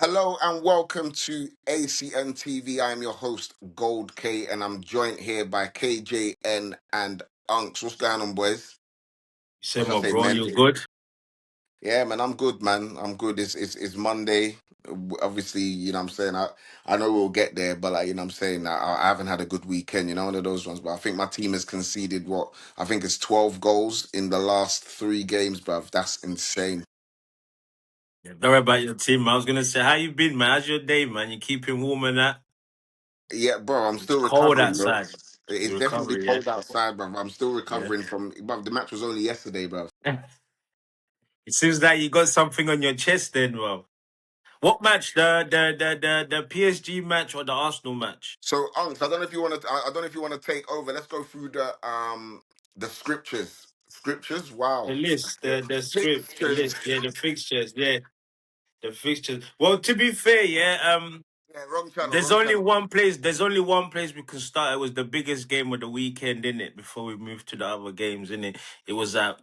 Hello and welcome to ACN TV. I am your host, Goldkay, and I'm joined here by KJN and Unkz. What's going on, boys? Say, Or should I my say bro, men? you good? Yeah, man, I'm good, man. I'm good. It's Monday. Obviously, what I'm saying. I know we'll get there, but what I'm saying. I haven't had a good weekend, one of those ones. But I think my team has conceded what I think is 12 goals in the last 3 games, bruv. That's insane. Yeah, don't worry about your team. I was gonna say, how you been, man? How's your day, man? You keeping warm and that? Yeah, bro, I'm It's still cold recovering, bro. outside. It's You definitely recovery, yeah? cold outside, bro. I'm still Yeah. recovering from, bro. The match was only yesterday, bro. It seems like you got something on your chest, then, bro. What match? The PSG match or the Arsenal match? So, Unks, I don't know if you want to. I don't know if you want to take over. Let's go through the scriptures. Scriptures. The Wow. list, the script, the Fixtures. list, yeah, the fixtures, yeah, the fixtures. Well, to be fair, yeah, Yeah, wrong channel. there's Wrong only channel. one place. There's only one place we can start. It was the biggest game of the weekend, in it. Before we move to the other games, in it, it was at.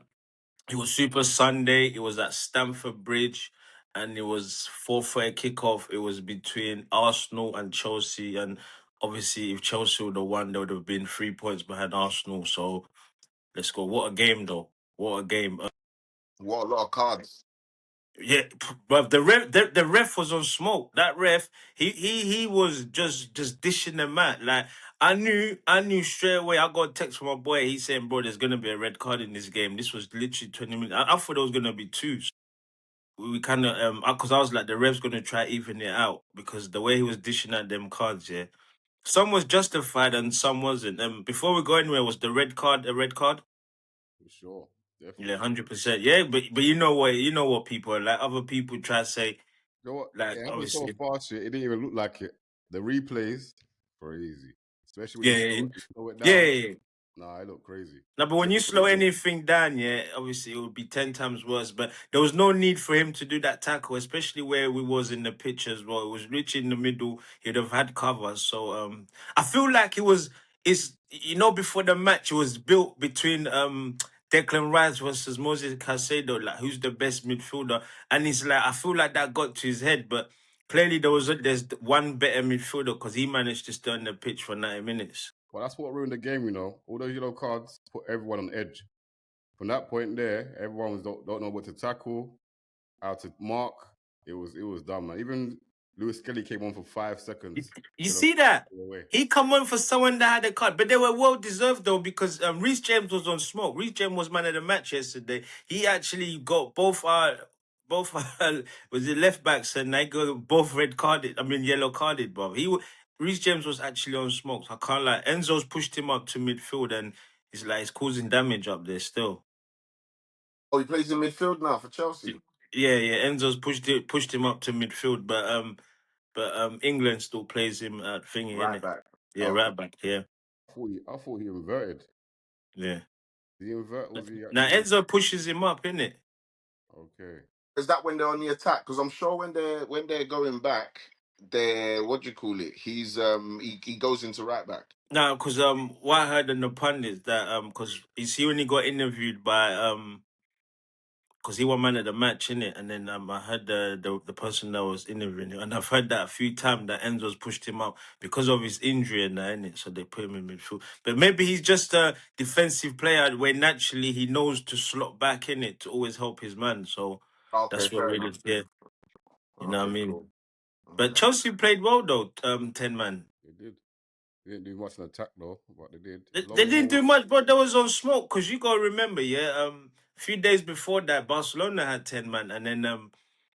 It was Super Sunday. It was at Stamford Bridge, and it was 4:30 kickoff. It was between Arsenal and Chelsea, and obviously, if Chelsea would have won, there would have been 3 points behind Arsenal. So let's go. What a game, though! What a game! What a lot of cards. Yeah, but the ref was on smoke. That ref, he was just dishing them out. Like I knew straight away. I got a text from my boy. He's saying, "Bro, there's gonna be a red card in this game." This was literally 20 minutes. I thought there was gonna be two. So we kind of because I was like, the ref's gonna try even it out because the way he was dishing out them cards, yeah, some was justified and some wasn't. Before we go anywhere, was the red card a red card? For sure, Yeah, definitely. 100%. Yeah, but you know what people are like. Other people try to say. You know what? Like, It happened so obviously, fast. It didn't even look like it. The replays, crazy. Especially when yeah, you yeah, slow it yeah, down. yeah. Nah, it looked crazy. No, but when Except you for the slow goal. anything down, yeah, obviously it would be 10 times worse. But there was no need for him to do that tackle, especially where we was in the pitch as well. It was literally in the middle. He'd have had cover. So I feel like before the match, it was built between Declan Rice versus Moses Caicedo, like who's the best midfielder, and it's like I feel like that got to his head, but clearly there's one better midfielder because he managed to stay on the pitch for 90 minutes. Well, that's what ruined the game, you know. All those yellow cards put everyone on edge. From that point there, everyone don't know what to tackle, how to mark. It was dumb, man. Even Lewis Kelly came on for 5 seconds. You Could have see that? away. He come on for someone that had a card, but they were well deserved though because Reece James was on smoke. Reece James was man of the match yesterday. He actually got both was it left backs and they got both red carded. I mean yellow carded, bro. Reece James was actually on smoke. I can't lie. Enzo's pushed him up to midfield and he's causing damage up there still. Oh, he plays in midfield now for Chelsea. Yeah, yeah. Enzo's pushed him up to midfield, but England still plays him at thingy, Right innit? back. Yeah, Okay. right back. Yeah, I thought he inverted. yeah. Did he invert? Was he Now actually Enzo pushes him up, innit? okay? Is that when they're on the attack? Because I'm sure when they're going back, they're what do you call it? He goes into right back. Now, because what I heard in the pundits that because you see when he got interviewed by because he was man of the match, innit? And then I heard the person that was interviewing him, and I've heard that a few times that Enzo's pushed him up because of his injury and that, innit? So they put him in midfield. But maybe he's just a defensive player where naturally he knows to slot back in it to always help his man. So Okay, that's what fair really, enough. yeah, you know what Okay, I mean. cool. But Okay. Chelsea played well though, 10 man. They did. They didn't do much in attack though, but they did. They Long didn't ball. do much, but there was on smoke because you gotta remember, yeah. A few days before that, Barcelona had 10 man, and then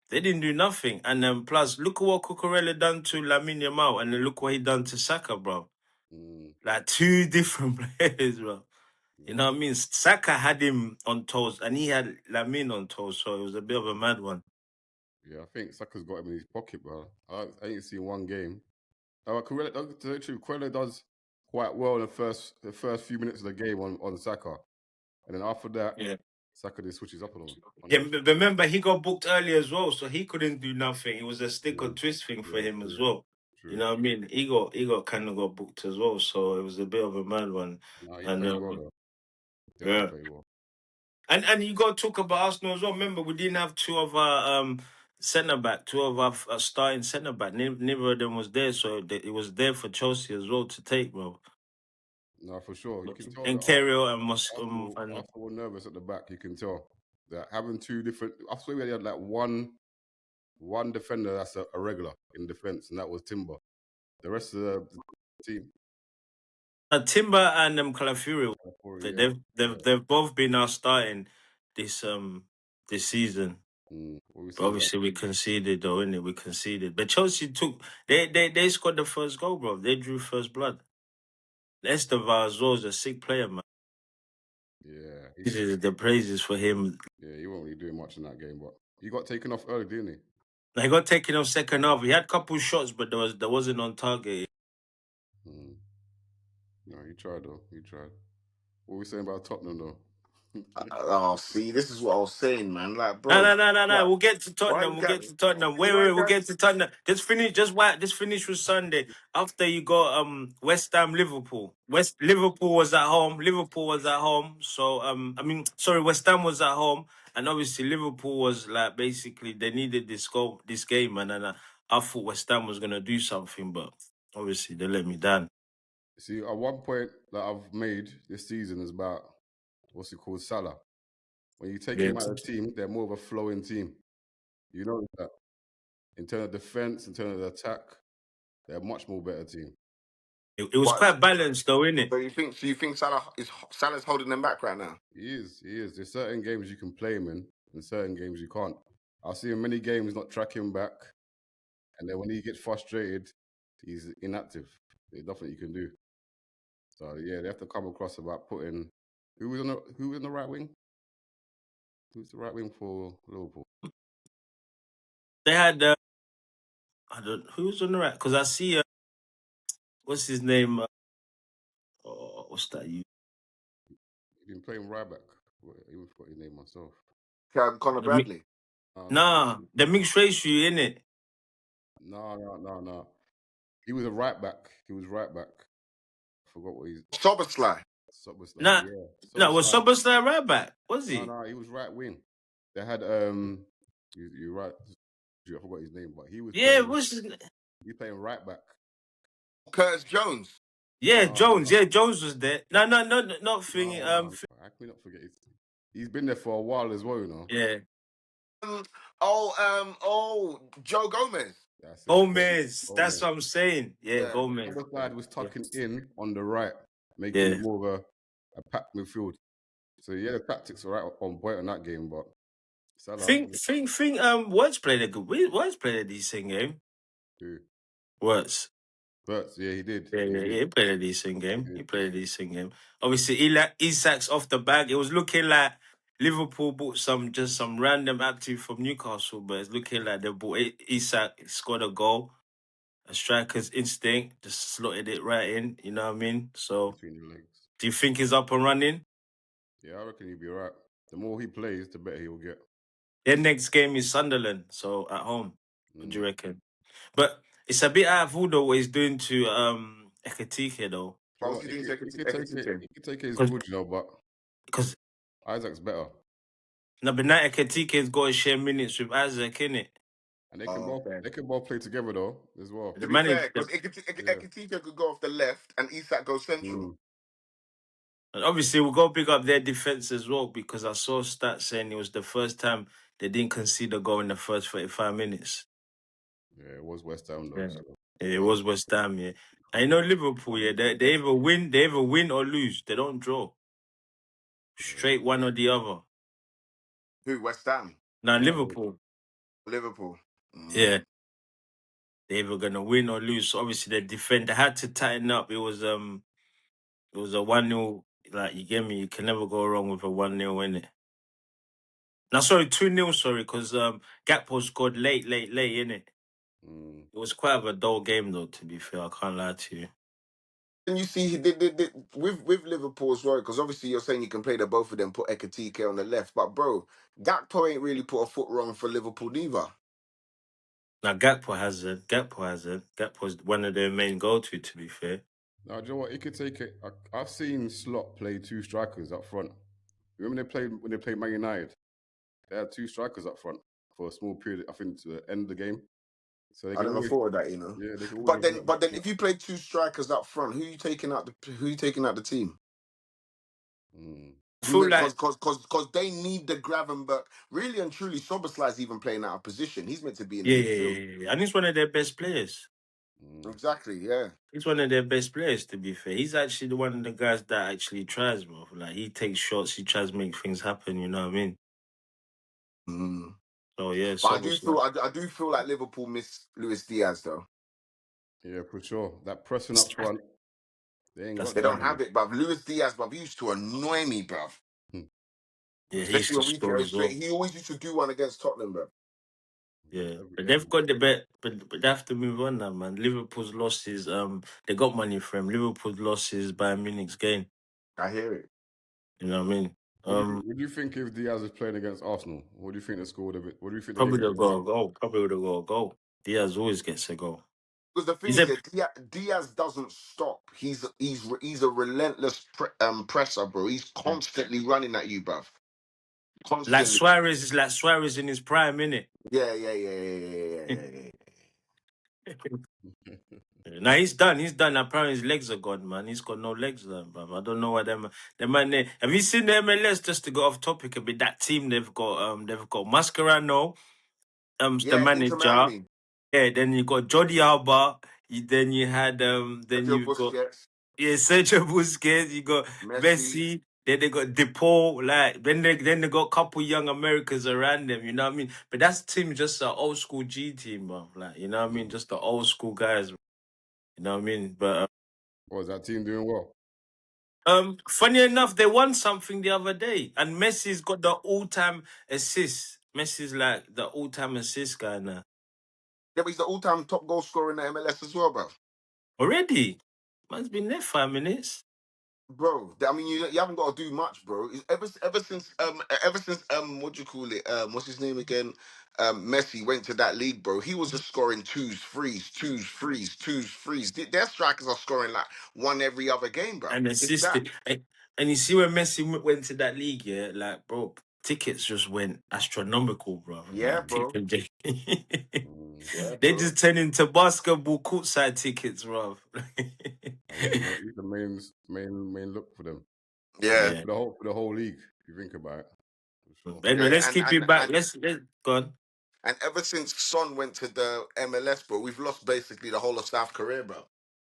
they didn't do nothing. And plus, look at what Cucurella done to Lamine Yamal, and then look what he done to Saka, bro. Mm, Like two different players, bro. You know yeah. what I mean? Saka had him on toes, and he had Lamine on toes, so it was a bit of a mad one. Yeah, I think Saka's got him in his pocket, bro. I ain't seen one game. Corella, to tell you the truth, Corella does quite well in the first few minutes of the game on Saka, and then after that, Yeah. Saka just switches up on Yeah, him. remember he got booked early as well, so he couldn't do nothing. It was a stick or True. twist thing for Yeah, him as true, well. You true. know what I mean? He got kind of got booked as well, so it was a bit of a mad one. Nah, he And played well though. Definitely yeah, played well. and you got to talk about Arsenal as well. Remember, we didn't have two of our centre back, two of our starting centre back. Neither of them was there, so it was there for Chelsea as well to take, bro. No, for sure. You can tell that And Carrier and Arsenal were nervous at the back. You can tell that having two different. I swear we had like one defender that's a regular in defence, and that was Timber. The rest of the team, Timber and Calafiori, they've both been our starting this season. But obviously we conceded though, innit? We conceded. But Chelsea they scored the first goal, bro. They drew first blood. Estevar as well is a sick player, man. Yeah, The praises for him. Yeah, he wasn't really doing much in that game, but he got taken off early, didn't he? He got taken off second half. He had a couple shots, but there wasn't on target. No, he tried though. He tried. What were we saying about Tottenham though? Oh, see, this is what I was saying, man. Like, bro. No. We'll get to Tottenham. Wait. We'll get to Tottenham. Just finish with Sunday. After you got West Ham, Liverpool. Liverpool was at home. So West Ham was at home, and obviously Liverpool was like basically they needed this game, and I thought West Ham was gonna do something, but obviously they let me down. See, at one point that I've made this season is about what's it called, Salah. When you take him out of the team, they're more of a flowing team. You know that. In terms of defense, in terms of attack, they're a much more better team. It was quite balanced though, innit? So you think Salah's holding them back right now? He is. There's certain games you can play him in, and certain games you can't. I've seen him many games not track him back, and then when he gets frustrated, he's inactive. There's nothing you can do. So yeah, they have to come across about putting who was in the right wing? Who's the right wing for Liverpool? They had who's on the right? Because I see what's his name? What's that? He didn't play him right back. I even forgot his name myself. Conor Bradley. Nah, the mixed ratio, innit? No. He was a right back. I forgot what he's. Soboslai. Nah, yeah. No, was Soboslai right back? Was he? No, he was right wing. They had you're right. I forgot his name, but he was. Yeah, what's his name? He's playing right back. Curtis Jones. Yeah, Jones. Yeah, Jones was there. No, not thinking. How can we not forget? He's been there for a while as well, you know. Yeah. Joe Gomez. Gomez. That's what I'm saying. Yeah, Gomez. The side was tucking in on the right, making it more of a packed midfield. So yeah, the tactics are right on point on that game, but Salah. Words played a decent game. Who? Words. Yeah, he did. Yeah, he played a decent game. Obviously, Isak's off the bag. It was looking like Liverpool bought some random active from Newcastle, but it's looking like they bought Isak, scored a goal. A striker's instinct, just slotted it right in. You know what I mean? So, between your legs. Do you think he's up and running? Yeah, I reckon he'll be right. The more he plays, the better he'll get. Their next game is Sunderland, so at home. What do you reckon? But it's a bit out of order what he's doing to Ekitike though. Ekitike is good, you know, but because Isaac's better. No, but now Ekitike's got to share minutes with Isaac, innit? And they can both play together though, as well. To be fair, because Ekitike could go off the left and Isak goes central. And obviously, we'll go pick up their defense as well, because I saw stats saying it was the first time they didn't concede a goal in the first 35 minutes. Yeah, it was West Ham though. Yeah. So. Yeah, it was West Ham, yeah. I know Liverpool, yeah, they either win or lose. They don't draw. Straight one or the other. Who, West Ham? No, Liverpool. Yeah. They're either gonna win or lose. So obviously they had to tighten up. It was a 1-0. Like, you get me, you can never go wrong with a 1-0, innit? No, sorry, 2-0, sorry, because Gakpo scored late, innit? It was quite of a dull game, though, to be fair. I can't lie to you. And you see, with Liverpool as well, because obviously you're saying you can play the both of them, put Ekitike on the left, but bro, Gakpo ain't really put a foot wrong for Liverpool neither. Now, Gakpo hasn't. Gakpo's one of their main go-to be fair. Now, do you know what? Ekitike, I've seen Slot play two strikers up front. Remember when they played Man United? They had two strikers up front for a small period, I think, to end the game. So they I can never always, thought of that, you know. yeah, they can always But then, revert but back to then, if you play two strikers up front, who you taking out the team? that. Mm. I feel like Because they need the Gravenberg. Really and truly, Soboslai's even playing out of position. He's meant to be in the midfield. yeah. And he's one of their best players. Mm. Exactly, yeah. He's one of their best players, to be fair. He's actually the one of the guys that actually tries, bro. Like he takes shots, he tries to make things happen. You know what I mean? Mm. So yeah, But so I do feel like Liverpool miss Luis Diaz though. Yeah, for sure. That pressing up front, they ain't that's got They that don't that. have anymore. it, bruv. Luis Diaz, bruv, he used to annoy me, bruv. Hmm. Yeah, he used Especially to when we score as well. he always used to do one against Tottenham, bruv. Yeah, but they've Every got the bet, but they have to move on now, man. Liverpool's losses, they got money from Liverpool's losses by Munich's gain. I hear it. You know what I mean? What do you think if Diaz is playing against Arsenal? What do you think the score would have been? What do you think the game Probably would they'll have been? go a goal. Probably would have got a goal. Diaz always gets a goal. Because the thing He's is, a yeah, Diaz doesn't stop. He's a relentless presser, bro. He's constantly running at you, bruv. like Constantly. Suarez is like Suarez in his prime, innit? Yeah. Now he's done. He's done. Apparently his legs are gone, man. He's got no legs, man. I don't know what them. The man there. Have you seen the MLS? Just to go off topic a bit. That team they've got Mascherano, the Yeah, Inter manager. Miami. Yeah, then you got Jordi Alba. Then you had then Sergio you've got Busquets, Sergio Busquets. You got Messi. Messi. Then they got Depot. Like then they got a couple young Americans around them. You know what I mean? But that's team just an old school G team, bro. Like you know what I mean? Just the old school guys. You know what I mean? But Was that team doing well? funny enough, they won something the other day, and Messi's got the all-time assist. Messi's like the all-time assist guy now. Yeah, but he's the all-time top goal scorer in the MLS as well, bruv. Already? Man's been there 5 minutes. Bro, I mean, you haven't got to do much, bro. Ever since what do you call it? What's his name again? Messi went to that league, bro. He was just scoring twos, threes, twos, threes, twos, threes. Their strikers are scoring like one every other game, bro. And It's that. assisted. And you see when Messi went to that league, yeah, like, bro, tickets just went astronomical, bro. Yeah, Like, bro. people, Mm. Yeah, they bro. just turn into basketball courtside tickets, bro. He's the main look for them. Yeah. Yeah. For the whole league, if you think about it. For sure. Anyway, Yeah, let's keep it back. Let's go on. and ever since Son went to the MLS, bro, we've lost basically the whole of South Korea, bro.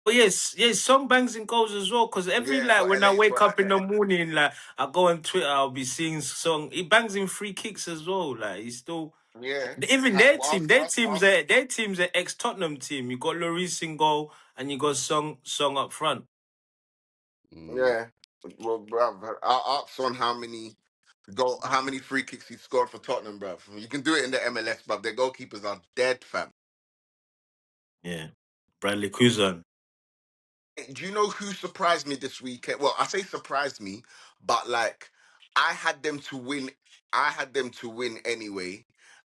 But yes, Song bangs in goals as well. Cause every Yeah, like for when I LA, wake up in the morning, like I go on Twitter, I'll be seeing Song. He bangs in free kicks as well. Like he's still yeah. even their Us, team. Their us, team's us. a ex Tottenham team. You got Lloris in goal and you got Song up front. Mm. Yeah. Well, bruv, I'll ask on how many free kicks he scored for Tottenham, bruv. You can do it in the MLS, bruv. Their goalkeepers are dead, fam. Yeah, Bradley Cousin. Do you know who surprised me this weekend? Well, I say surprised me, but like I had them to win. I had them to win anyway,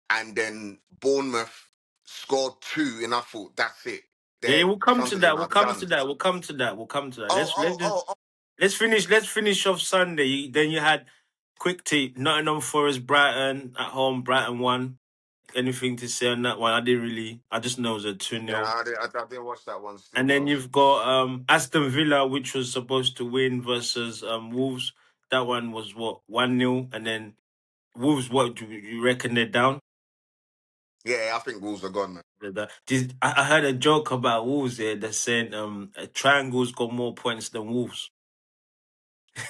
and then Bournemouth scored two, and I thought that's it. Yeah, They're we'll come to that. Sunderland We'll are come to done. that. We'll come to that. We'll come to that. Oh, oh, oh, oh. Let's finish off Sunday. Then you had quick tea. Nottingham Forest, Brighton at home. Brighton won. Anything to say on that one? I just know it was a 2-0. Yeah, I didn't watch that one still, And then bro. you've got Aston Villa, which was supposed to win versus Wolves. That one was what 1-0. And then Wolves, what do you reckon they're down? Yeah, I think Wolves are gone, man. I heard a joke about Wolves there. They're saying a triangle's got more points than Wolves.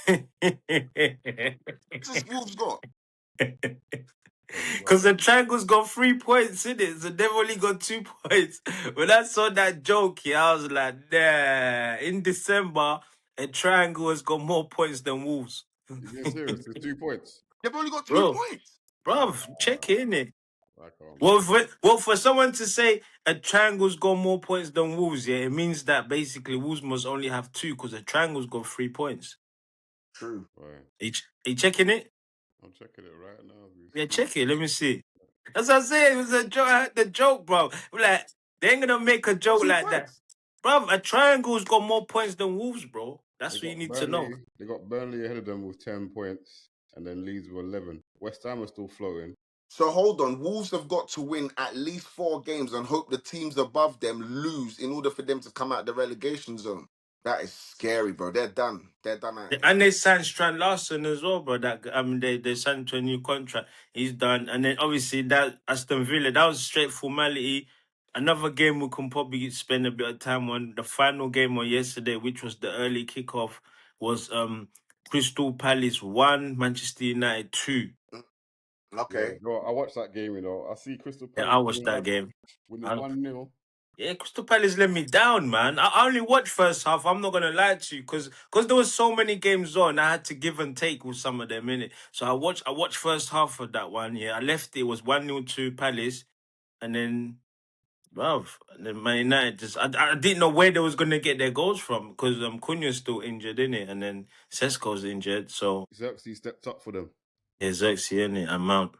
What's this Wolves got? Because the triangle's got 3 points in it, so they've only got 2 points. When I saw that joke, yeah, I was like, nah. In December, a triangle has got more points than Wolves. You being serious? It's 2 points. They've only got 2 Bro, points. check it, innit? I can't Well, believe it. for someone to say a triangle's got more points than Wolves, yeah, it means that basically Wolves must only have 2 because a triangle's got 3 points. True. Right. Are you checking it? I'm checking it right now. As we Yeah, speak. check it. Let me see. That's what I said. It was a joke. I heard the joke, bro. Like, they ain't gonna make a joke 2 like that. points. Bro, a triangle's got more points than Wolves, bro. That's They what you got need to know. Burnley. They got Burnley ahead of them with 10 points, and then Leeds with 11. West Ham are still floating. So hold on, Wolves have got to win at least 4 games and hope the teams above them lose in order for them to come out the relegation zone. That is scary, bro. They're done. They're done at it. And they signed Strand Larson as well, bro. That they signed to a new contract. He's done, and then obviously that Aston Villa, that was straight formality. Another game we can probably spend a bit of time on. The final game on yesterday, which was the early kickoff, was Crystal Palace 1, Manchester United 2. Yeah, Okay. bro, I watched that game, you know. I see Crystal Yeah, Palace I watched that game. winning 1-0. Yeah, Crystal Palace let me down, man. I only watched first half. I'm not gonna lie to you, because there was so many games on. I had to give and take with some of them in it. So I watched first half of that one. Yeah, I left. It was 1-0 to Palace, and then, bruv, and then Man United just. I didn't know where they was gonna get their goals from, because Cunha's still injured in it, and then Sesko's injured. So Xerxes stepped up for them. yeah, Xerxes in it and Mount.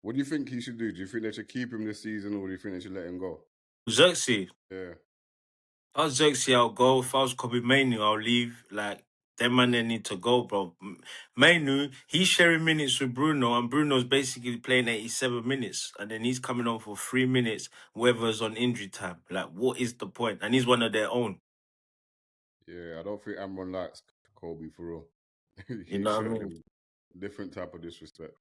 What do you think he should do? Do you think they should keep him this season, or do you think they should let him go? Xerxes. Yeah. I was Xerxes, I'll go. If I was Kobe Mainu, I'll leave. Like, them man, they need to go, bro. Mainu, he's sharing minutes with Bruno, and Bruno's basically playing 87 minutes, and then he's coming on for 3 minutes, whoever's on injury time. Like, what is the point? And he's one of their own. Yeah, I don't think Amron likes Kobe for real. You He's know what I showing mean? him different type of disrespect.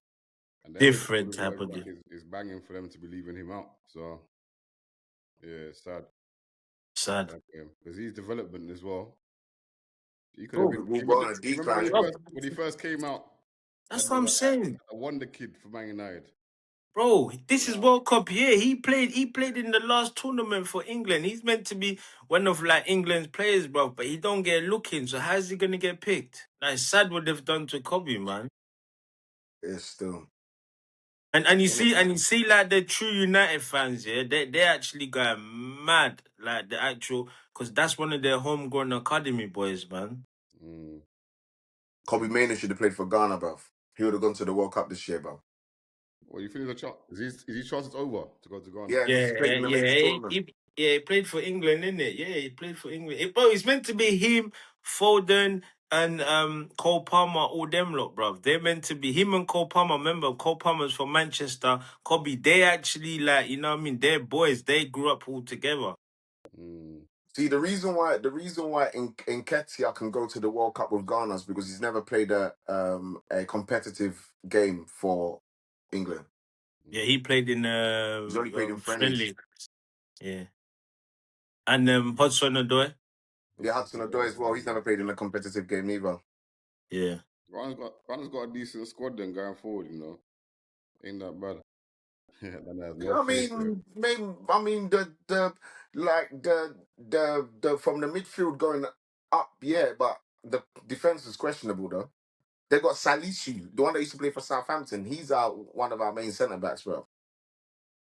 And their Different midfield as well type of deal. is banging for them to be leaving him out. So, yeah, it's sad. Sad. Because he's development as well. He could have Bro, been. We'll go on a Remember when decline. he first came out that's and what was I'm saying. a wonder kid for Man United. Bro, this is Nah. World Cup here. He played in the last tournament for England. He's meant to be one of like England's players, bro, but he don't get looking. So how's he gonna get picked? Like, sad what they've done to Kobe, man. It's still. And you see like the true United fans, yeah, they actually going mad, like the actual, because that's one of their homegrown academy boys, man. Mm. Kobe Mainoo should have played for Ghana, bro. He would have gone to the World Cup this year, bro. Well, you think there's a chance? Is his chances over to go to Ghana? Yeah, because Yeah, he played in the yeah, major tournament. he played for England, innit? Yeah, he played for England. Bro, it's meant to be him, Foden, and Cole Palmer, all them lot, bro. They're meant to be him and Cole Palmer. Remember, Cole Palmer's from Manchester. Kobe, they actually, like, you know what I mean? They're boys. They grew up all together. Mm. See, the reason why Nketiah can go to the World Cup with Ghana is because he's never played a competitive game for England. Yeah, he played in He's only played in friendlies. friendly. Yeah, and Hudson Odoi. Yeah, Hudson Odoi as well. He's never played in a competitive game either. Yeah. Ghana's got a decent squad then going forward. You know, ain't that bad. Yeah, then there's no I face there. mean, maybe, I mean the like the from the midfield going up, yeah, but the defense is questionable though. They got Salisu, the one that used to play for Southampton. He's one of our main centre backs, bro.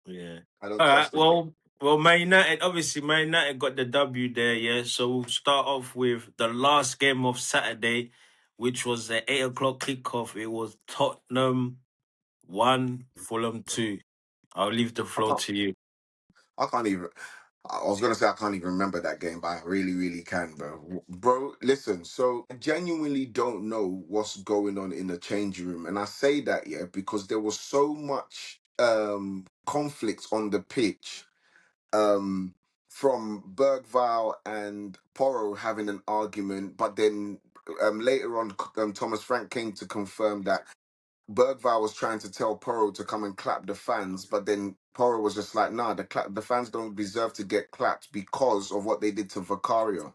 Yeah. I don't All right. trust him. Well, Man United. Obviously, Man United got the W there. Yeah. So we'll start off with the last game of Saturday, which was at 8 o'clock kickoff. It was Tottenham 1, Fulham 2. I'll leave the I floor can't. to you. I can't even. I was gonna say I can't even remember that game, but I really, really can, bro. Bro, listen. So I genuinely don't know what's going on in the changing room, and I say that yeah because there was so much conflict on the pitch, um, from Bergvall and Porro having an argument, but then later on, Thomas Frank came to confirm that Bergvall was trying to tell Porro to come and clap the fans, but then Porro was just like, nah, the fans don't deserve to get clapped because of what they did to Vicario.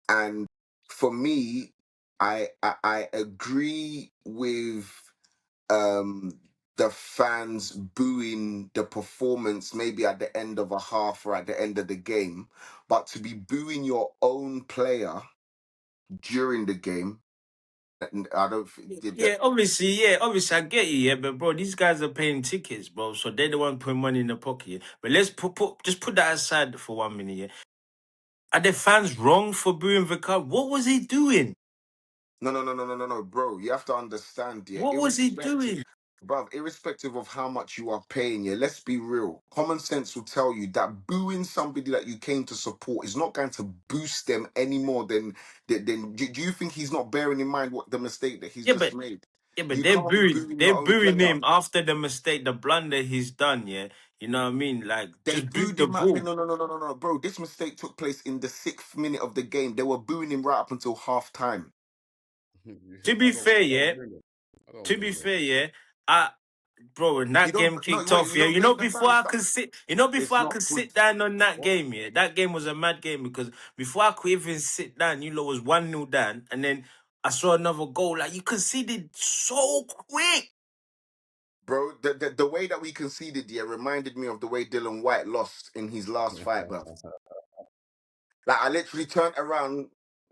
And for me, I agree with um the fans booing the performance maybe at the end of a half or at the end of the game, but to be booing your own player during the game, I don't think that. Obviously, I get you, yeah, but bro, these guys are paying tickets, bro, so they're the one putting money in the pocket. Yeah? But let's put that aside for 1 minute, yeah. Are the fans wrong for booing Vicar? What was he doing? No, bro. You have to understand, yeah. What was he Irrespective, doing? bruv, irrespective of how much you are paying, yeah. Let's be real. Common sense will tell you that booing somebody that you came to support is not going to boost them any more than. Do you think he's not bearing in mind what the mistake that he's Yeah, just but made? Yeah, but You can't be booing they're your own booing player. him after the mistake, the blunder he's done. Yeah, you know what I mean. Like They just boot booed the him out. ball. No, bro. This mistake took place in the 6th minute of the game. They were booing him right up until half time. To be fair, I don't yeah. blame him. I don't To be blame him. fair, yeah. I Bro, when You that don't game no kicked wait. off, You yeah. don't You know, blame the before fans. I could sit, you know, before It's I not could good. sit down on that What? game, yeah. That game was a mad game because before I could even sit down, you know, was 1-0 down, and then I saw another goal. Like you conceded so quick. Bro, the way that we conceded, yeah, reminded me of the way Dylan White lost in his last fight, bro. Like, I literally turned around,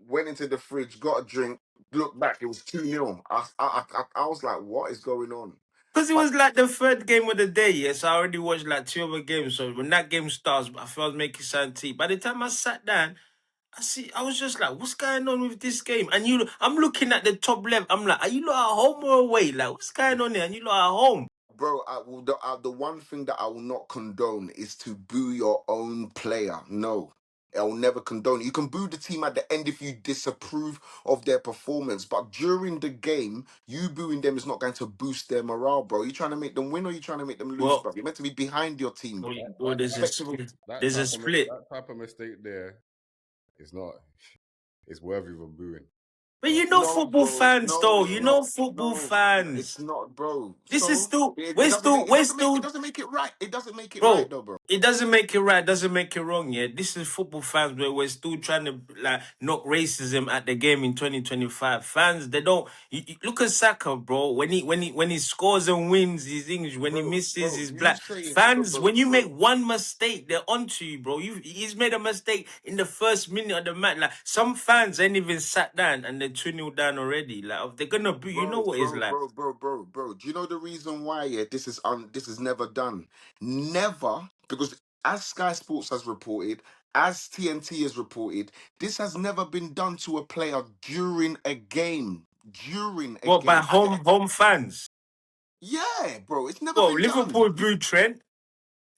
went into the fridge, got a drink, looked back, it was 2-0. I was like, what is going on? Because it But, was like the third game of the day, yes. I already watched like two other games. So when that game starts, I felt I was making some tea. By the time I sat down, I was just like, what's going on with this game? And I'm looking at the top left. I'm like, are you lot at home or away? Like, what's going on here? And you lot at home. bro, the one thing that I will not condone is to boo your own player. No. I will never condone it. You can boo the team at the end if you disapprove of their performance, but during the game, you booing them is not going to boost their morale, bro. You trying to make them win or you trying to make them lose, Well, bro? You're meant to be behind your team, bro. That, well, that, there's a that, Respectable. split. that There's a type of split. that type of mistake there is not. It's worthy of a booing. But you Trust me. know No, football bro. fans, No, though. it's You No. know not. football No, it's fans. not, bro. This is So still, it doesn't make it doesn't make it right. It doesn't make it right bro, though, bro. it doesn't make it right, doesn't make it wrong, yeah. This is football fans where we're still trying to like knock racism at the game in 2025. Fans, they don't look at Saka, bro. When he scores and wins, he's English. When he misses, he's You black. saying, Fans, when you make one mistake, they're onto you, bro. He's made a mistake in the first minute of the match. Like some fans ain't even sat down and they're 2-0 down already. Like they're gonna be, you know what it's like. bro. Do you know the reason why? Yeah, this is never done. Never, because as Sky Sports has reported, as TNT has reported, this has never been done to a player during a game. During a What by game. home fans? Yeah, bro, it's never Well, been done. Liverpool booed Trent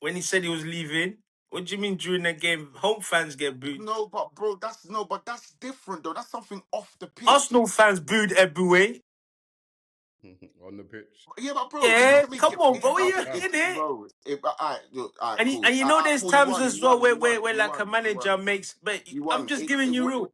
when he said he was leaving. What do you mean during the game? Home fans get booed. No, but bro, that's different though. That's something off the pitch. Arsenal fans booed Eboué. On the pitch. Yeah, but bro, it Yeah, doesn't make come it. on, It bro, That's you doesn't, gas. in it? bro. All right, look, all right, And cool. you know there's Cool. You times won. as You well won. where You where, won. where You like a won. You manager won. makes. But You I'm won. just giving you real.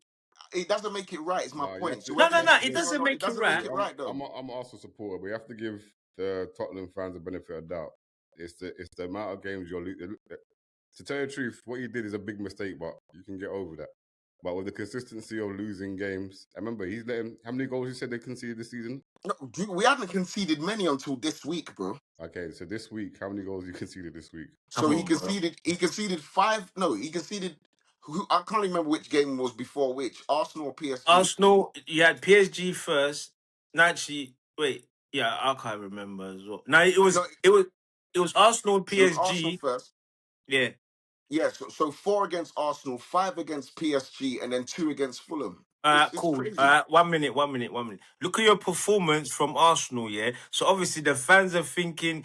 It doesn't make it right. Is my No, you have point. to. So No, whether no, You you no. have to It think give. so or doesn't not, it make it doesn't make right. it See, right though. I'm an Arsenal supporter, but you have to give the Tottenham fans the benefit of doubt. It's the amount of games you're losing. To tell you the truth, what you did is a big mistake, but you can get over that. But with the consistency of losing games, I remember he's letting how many goals you said they conceded this season? No, we haven't conceded many until this week, bro. Okay, so this week, how many goals you conceded this week? So Come on, bro. He conceded five. No, he conceded. I can't remember which game was before which. Arsenal or PSG. Arsenal, you had PSG first. No, actually, wait. Yeah, I can't remember as well. No, No, it was Arsenal and it was Arsenal PSG. first. Yeah. Yeah, so four against Arsenal, five against PSG, and then two against Fulham. It's Cool. crazy. 1 minute. Look at your performance from Arsenal, yeah? So obviously the fans are thinking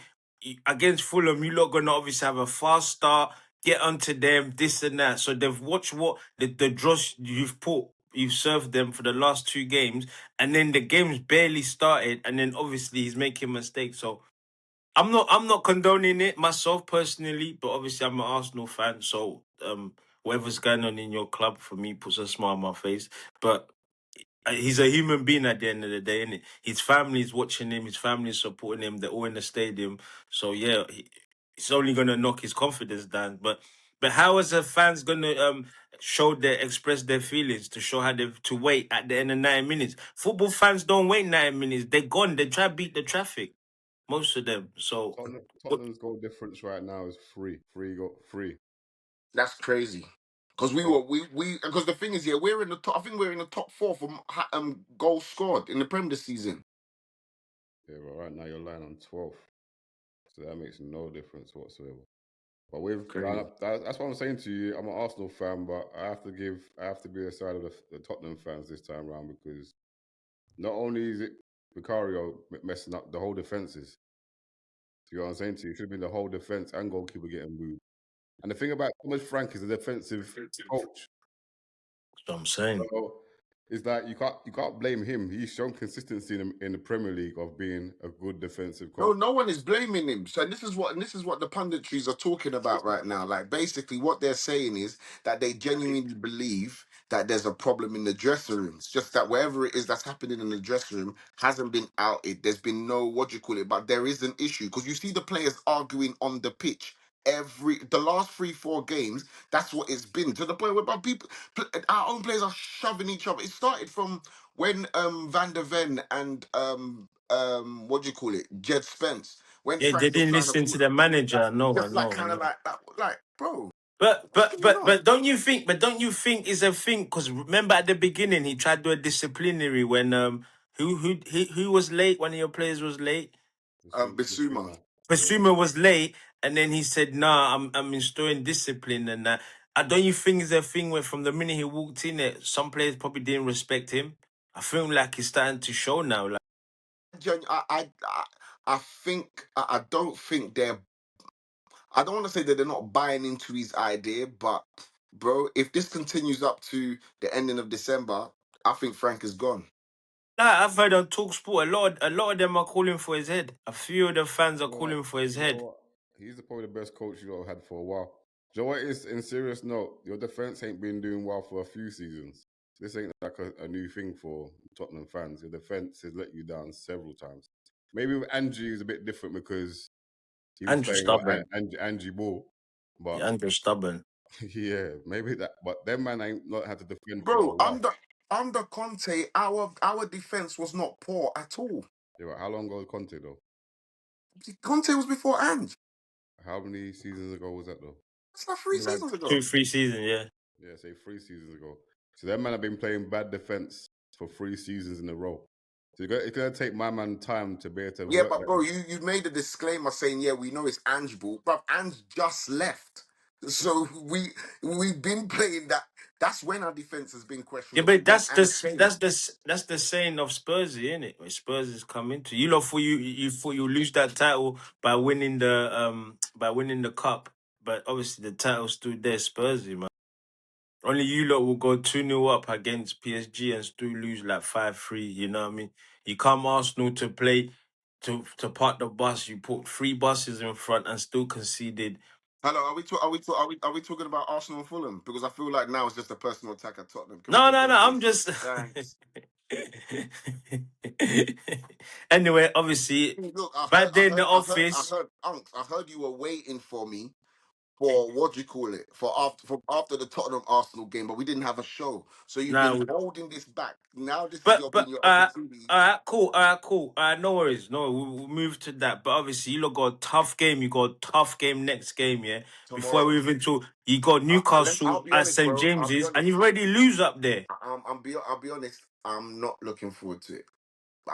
against Fulham, you lot gonna obviously have a fast start, get onto them, this and that. So they've watched what the dross you've served them for the last two games, and then the game's barely started, and then obviously he's making mistakes. So I'm not condoning it myself personally, but obviously I'm an Arsenal fan, so whatever's going on in your club for me puts a smile on my face. But he's a human being at the end of the day, innit? His family's watching him, his family's supporting him, they're all in the stadium. So yeah, it's only gonna knock his confidence down. But how is the fans gonna express their feelings to show how they to wait at the end of 9 minutes? Football fans don't wait 9 minutes. They're gone. They try to beat the traffic. Most of them. So what Tottenham's goal difference right now is three. That's crazy. Because So because the thing is, yeah, we're in the top. I think we're in the top four for goals scored in the Premier this season. yeah, but right now you're lying on 12th, so that makes no difference whatsoever. But Crazy. that's what I'm saying to you. I'm an Arsenal fan, but I have to be the side of the Tottenham fans this time around because not only is it Vicario messing up the whole defenses. You know what I'm saying to you? It should have been the whole defense and goalkeeper getting moved. And the thing about Thomas Frank is a defensive coach. I'm saying. So Is that you can't blame him. He's shown consistency in the Premier League of being a good defensive No, coach. no one is blaming him. So this is what the punditries are talking about right now. Like basically what they're saying is that they genuinely believe that there's a problem in the dressing room. It's just that wherever it is that's happening in the dressing room hasn't been outed. There's been no what do you call it, but there is an issue because you see the players arguing on the pitch. The last 3-4 games, that's what it's been to the point where our own players are shoving each other. It started from when Van der Ven and what do you call it, Jed Spence, when Yeah, they Frank was didn't trying to listen pull to the manager. No, I just like know, I kind of know. like that, like bro, But what's but going but on? but don't you think? But don't you think is a thing? Because remember at the beginning he tried to do a disciplinary when who was late? One of your players was late. Bissouma. Yeah. Basuma was late, and then he said, "Nah, I'm installing discipline and that." Don't you think it's a thing where from the minute he walked in, it some players probably didn't respect him? I feel like he's starting to show now. Like, I think I don't think they're. I don't want to say that they're not buying into his idea, but bro, if this continues up to the ending of December, I think Frank is gone. I've heard on Talksport a lot of them are calling for his head. A few of the fans are calling for his You know head. what? He's probably the best coach you've had for a while. Do you know what is in serious note? Your defense ain't been doing well for a few seasons. This ain't like a new thing for Tottenham fans. Your defense has let you down several times. Maybe with Angie is a bit different because he was Andrew playing with stubborn. Angie Ball. But Yeah, Andrew stubborn. yeah, maybe that. But them man ain't not had to defend for a Bro, while. under Conte, our defense was not poor at all. Yeah, but how long ago was Conte though? Conte was before Ange. How many seasons ago was that though? It's like three Like seasons ago. 2-3 seasons, yeah. yeah, say 3 seasons ago. So that man have been playing bad defense for 3 seasons in a row. So it's gonna take my man time to be able to Yeah, work but that. bro, you made a disclaimer saying, yeah, we know it's Ange ball, but Ange just left. So we've been playing that. That's when our defense has been Yeah, questionable. but When that's Ange the came. that's the saying of Spursy, isn't it? When Spurs is coming to you, lot for you thought you lose that title by winning the cup, but obviously the title's still there, Spursy, man. Only you lot will go 2-0 up against PSG and still lose like 5-3. You know what I mean? You come Arsenal to play to park the bus. You put 3 buses in front and still conceded. Hello, are we talking about Arsenal and Fulham? Because I feel like now it's just a personal attack at Tottenham. Can we No, just no, go no. to I'm this? just. Thanks. Anyway, obviously, Look, bad day in the office. Unkz, I heard you were waiting for me for what do you call it for after the Tottenham Arsenal game, but we didn't have a show, so you've been Now, holding this back. Now this is but your opportunity all right, cool, all right, cool. No worries, no, we'll move to that. But obviously, you lot got a tough game. You got a tough game next game, yeah. Before tomorrow. we even talk, you got I'll Newcastle be at honest, St bro. I'll be James's, and honest. you've already lose up there. I'll be honest. I'm not looking forward to it.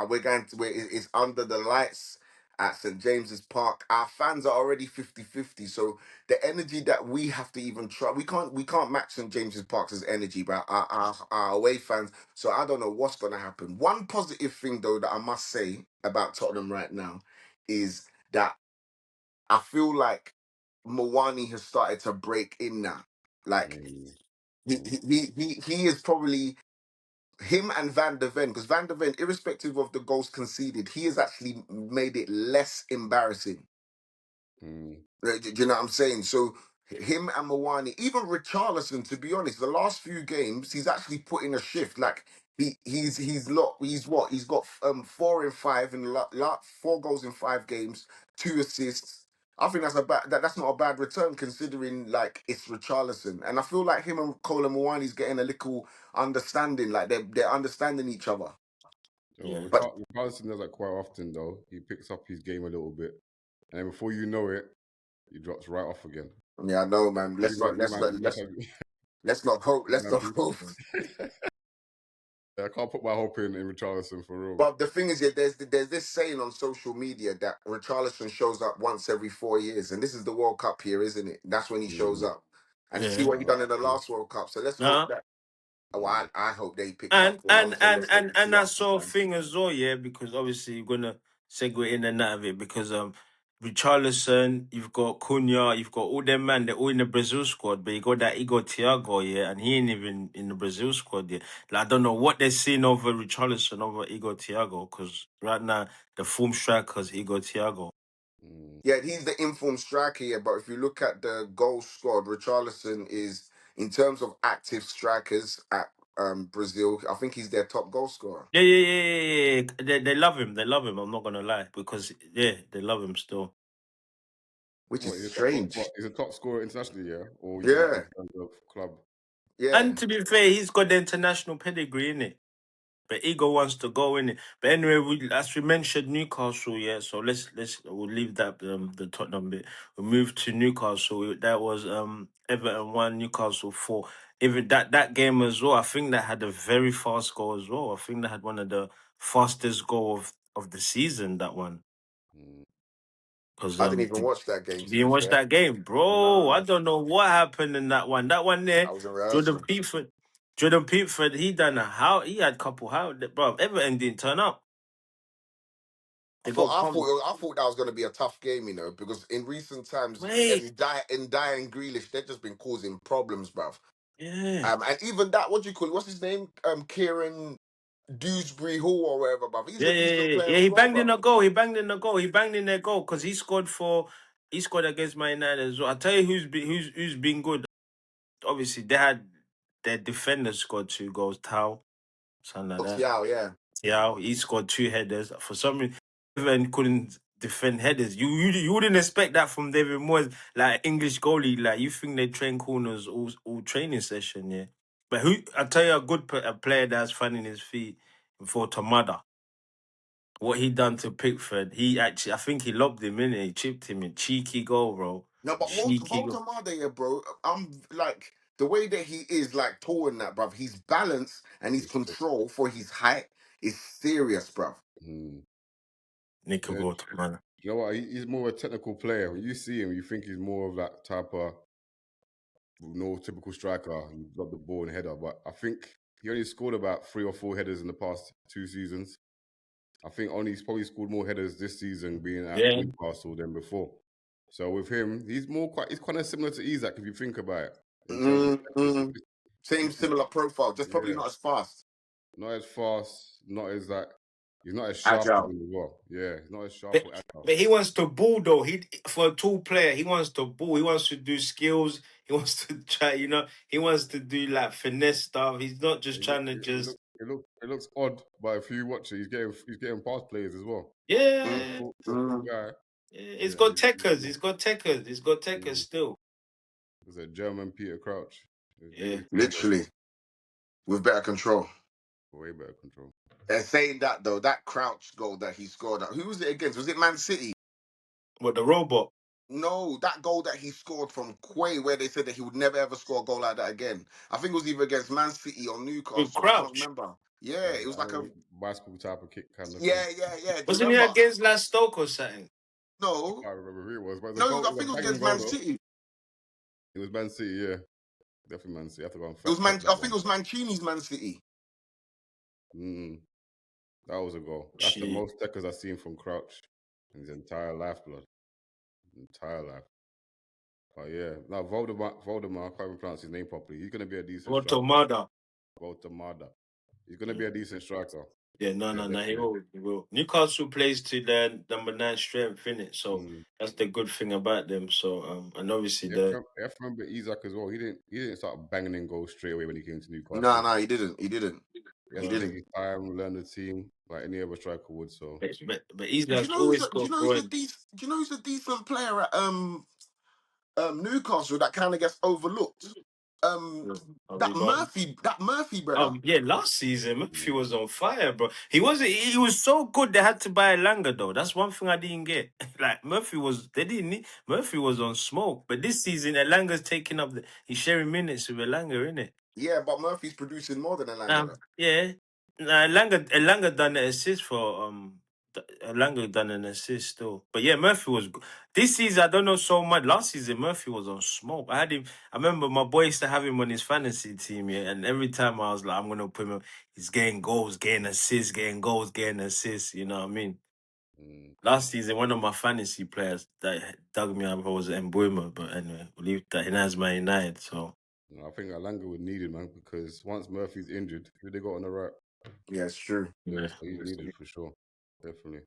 We're going to where it's under the lights at St James's Park. Our fans are already 50-50, so the energy that we have to even try, we can't match St James's Park's energy, but our away fans. So I don't know what's going to happen. One positive thing though that I must say about Tottenham right now is that I feel like Mawani has started to break in now. Like Mm, he mm, he he is probably him and Van der Ven, because Van der Ven, irrespective of the goals conceded, he has actually made it less embarrassing. mm. Do you know what I'm saying? So him and Mawani, even Richarlison, to be honest, the last few games he's actually put in a shift. Like he's what he's got 4 in 5 in 4 goals in 5 games, 2 assists. I think that's not a bad return considering like it's Richarlison, and I feel like him and Cole and Mawani's getting a little understanding, like they're understanding each other. So Yeah, But Richarlison does that quite often though. He picks up his game a little bit, and then before you know it, he drops right off again. yeah, I know, man. You man, you man, you must have, Let's not hope. you Let's man not be- hope. I can't put my hope in Richarlison for real. But the thing is, yeah, there's this saying on social media that Richarlison shows up once every 4 years, and this is the World Cup here, isn't it? That's when he shows Mm, up, and see yeah. what he done in the yeah. last World Cup. So let's hope Uh, that. Oh, Mm, I hope they picked and up form. and I'm saying and let's hope and we see and that Arsenal sort of fans. thing as well, yeah. Because obviously you're gonna segue in and out of it because Richarlison, you've got Cunha, you've got all them man, they're all in the Brazil squad, but you got that Igor Thiago, yeah, and he ain't even in the Brazil squad yet. Like, I don't know what they're seeing over Richarlison over Igor Thiago, because right now the form striker is Igor Thiago. Mm. Yeah, he's the informed striker here, but if you look at the goal squad, Richarlison is, in terms of active strikers at Brazil, I think he's their top goal scorer, Yeah. They love him. They love him. I'm not gonna lie because they love him still. which What, is strange. he's a top scorer internationally, yeah? Or you mean in Yeah, terms of club? yeah. And to be fair, he's got the international pedigree in it. But Ego wants to go in it. But anyway, as we mentioned Newcastle, yeah. So we'll leave that the Tottenham bit. We'll move to Newcastle. That was Everton 1, Newcastle 4. Even that game as well, I think that had a very fast goal as well. I think they had one of the fastest goal of the season, that one. Mm. Because I didn't even watch that game, you to didn't be watch fair. that game, bro. I Nah, don't know what happened in that one. That one there, I was in Jordan rehearsal. Pickford. Jordan Pickford, he had a couple how, bro. Everton didn't turn up. I They thought, got I thought, pumped. I thought that was going to be a tough game, because in recent times, Wait, and Dyer and Grealish, they've just been causing problems, bruv. yeah, And even that, what do you call it? What's his name? Kieran Dewsbury Hall or whatever, bruv. He's a decent player He as well, banged in bruv. a goal. He banged in a goal. He banged in their goal because he scored against Man United as well. I tell you who's been good. Obviously, they had their defenders scored 2 goals. Tau, something like But that. yeah, yeah. Yeah, he scored 2 headers. For some reason, even couldn't defend headers. You wouldn't expect that from David Moyes, like English goalie. Like you think they train corners all training session, yeah. But who I tell you, a player that's finding his feet for Tamada. What he done to Pickford, I think he lobbed him in. He chipped him in cheeky goal, bro. No, but Cheeky goal. Voldemar there, bro. I'm like the way that he is, like tall and that, bruv. His balance and his He's quick. control for his height is serious, bruv. Mm. Nick Yeah, goal, man. you know what? He's more a technical player. When you see him, you think he's more of that type of no typical striker. He got the ball and header, but I think he only scored about 3 or 4 headers in the past 2 seasons. I think he's probably scored more headers this season being at Yeah. Newcastle than before. So with him, he's kind of similar to Isak if you think about it in terms of Mm-hmm. Same it's just similar profile, just probably yeah, not as fast. not as fast, not as that. He's not as sharp as Agile. him as well. Yeah, he's not as sharp But, or agile. but he wants to ball though. He for a tall player, he wants to ball. He wants to do skills. He wants to try. He wants to do like finesse stuff. He's not just It, look, trying to just it looks odd, but if you watch it, he's getting past players as well. yeah. For a tall guy, He's got techers. He's got techers. He's got techers mm, still. he's a German Peter Crouch. His name Yeah. is Peter, Literally, with better control. way better control. And saying that though, that crouch goal that he scored, who was it against? Was it Man City? What the robot? No, that goal that he scored from Quay, where they said that he would never ever score a goal like that again. I think it was either against Man City or With Newcastle. I can't Crouch. remember. Yeah, it was like a Bicycle type of kick kind of thing. yeah. Do you Wasn't he remember? against last Stoke or something? I No, can't remember who it was, but no, it I was think a it was banging against goal Man though. City. It was Man City, yeah. Definitely Man City. I have to go and It was fact check I that think one. it was Mancini's Man City. Mm, that was a goal. That's the Shit. most techers I've seen from Crouch in his entire life, blood. Entire life. But yeah, now Voldemar, I can't even pronounce his name properly. He's gonna be a decent What striker. Tomada? Voldemar. He's gonna be a decent striker. Yeah, Yeah, no. He definitely. will. He will. Newcastle plays to their number 9 strength in it, so Mm. that's the good thing about them. So and obviously You have to remember Isak as well. He didn't start banging in goals straight away when he came to No, Newcastle. no, he didn't. He didn't. He has He to take didn't. his time, learn the team, like any other striker would. So but Isaac's always scored for him. Do you know who's a decent player at Newcastle that kind of gets overlooked? Um, Are we gone? That Murphy brother. Yeah, last season Murphy mm, was on fire, bro. He was so good they had to buy Langer though. That's one thing I didn't get. Like Murphy was on smoke, but this season Elanga's taking up he's sharing minutes with Elanga, innit? Yeah, but Murphy's producing more than Elanga though. Yeah. Nah, Elanga done an assist for Elanga done an assist still. But yeah, Murphy was good. This season I don't know so much. Last season Murphy was on smoke. I had him. I remember my boy used to have him on his fantasy team, yeah. And every time I was like, I'm gonna put him. He's getting goals, getting assists, getting goals, getting assists. You know what I mean? Last season, one of my fantasy players that dug me up was Mbeumo, but anyway, we'll leave that. He now has Man United, so. I think Alanga would need it, man, because once Murphy's injured, who they got on the right? Yeah, it's true. Yeah. So he's needed for sure. Definitely.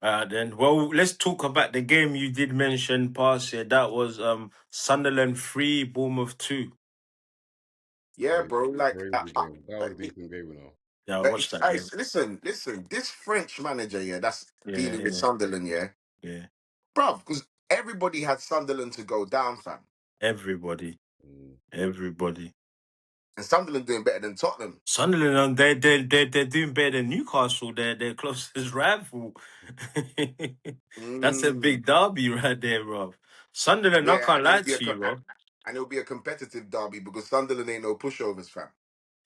Then, well, let's talk about the game you did mention, past here. That was Sunderland 3, Bournemouth 2. Yeah, bro. Like, Crazy game. That was a decent game, you know. Yeah, I watched that game. listen. This French manager, yeah, that's dealing with Yeah, Sunderland, yeah, yeah. bruv, because everybody had Sunderland to go down, fam, Everybody. Everybody. and Sunderland doing better than Tottenham. Sunderland, they're doing better than Newcastle. They're their closest rival. That's a big derby right there, bro. Sunderland, I Yeah, can't and lie to you, bro. it'll be a competitive derby because Sunderland ain't no pushovers, fam.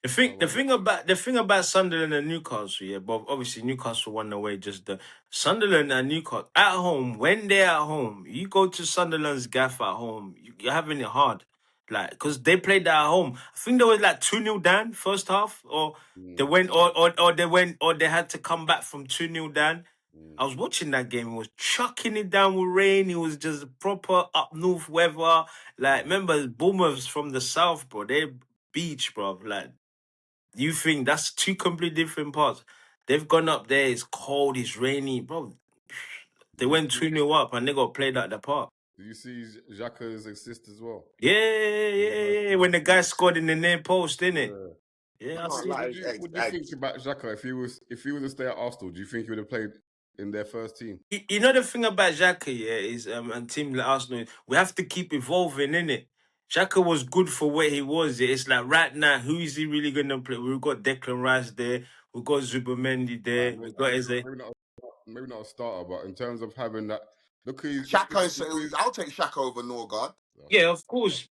The thing about Sunderland and Newcastle, yeah, but obviously Newcastle won away. Just the Sunderland and Newcastle at home, when they're at home, you go to Sunderland's gaff at home, you're having it hard, like because they played that at home. I think they was like 2-0 down first half, or they went, or they went, or they had to come back from 2-0 down. I was watching that game. It was chucking it down with rain. It was just proper up north weather. Like remember, Bournemouth's from the south, bro. They beach, bro. Like. You think that's two completely different parts. They've gone up there, it's cold, it's rainy, bro. They went 2-0 up and they got played at the park. Did you see Xhaka's assist as well? Yeah. When the guy scored in the near post, didn't it? Yeah, I see. What do you think about Xhaka if he was to stay at Arsenal? Do you think he would have played in their first team? You know the thing about Xhaka, yeah, is and team like Arsenal, we have to keep evolving, innit? Xhaka was good for where he was. It's like right now, who is he really gonna play? We've got Declan Rice there, we've got Zubamendi there, we've got Eze. Maybe not a starter, but in terms of having that, I'll take Xhaka over Norgard. Yeah, of course.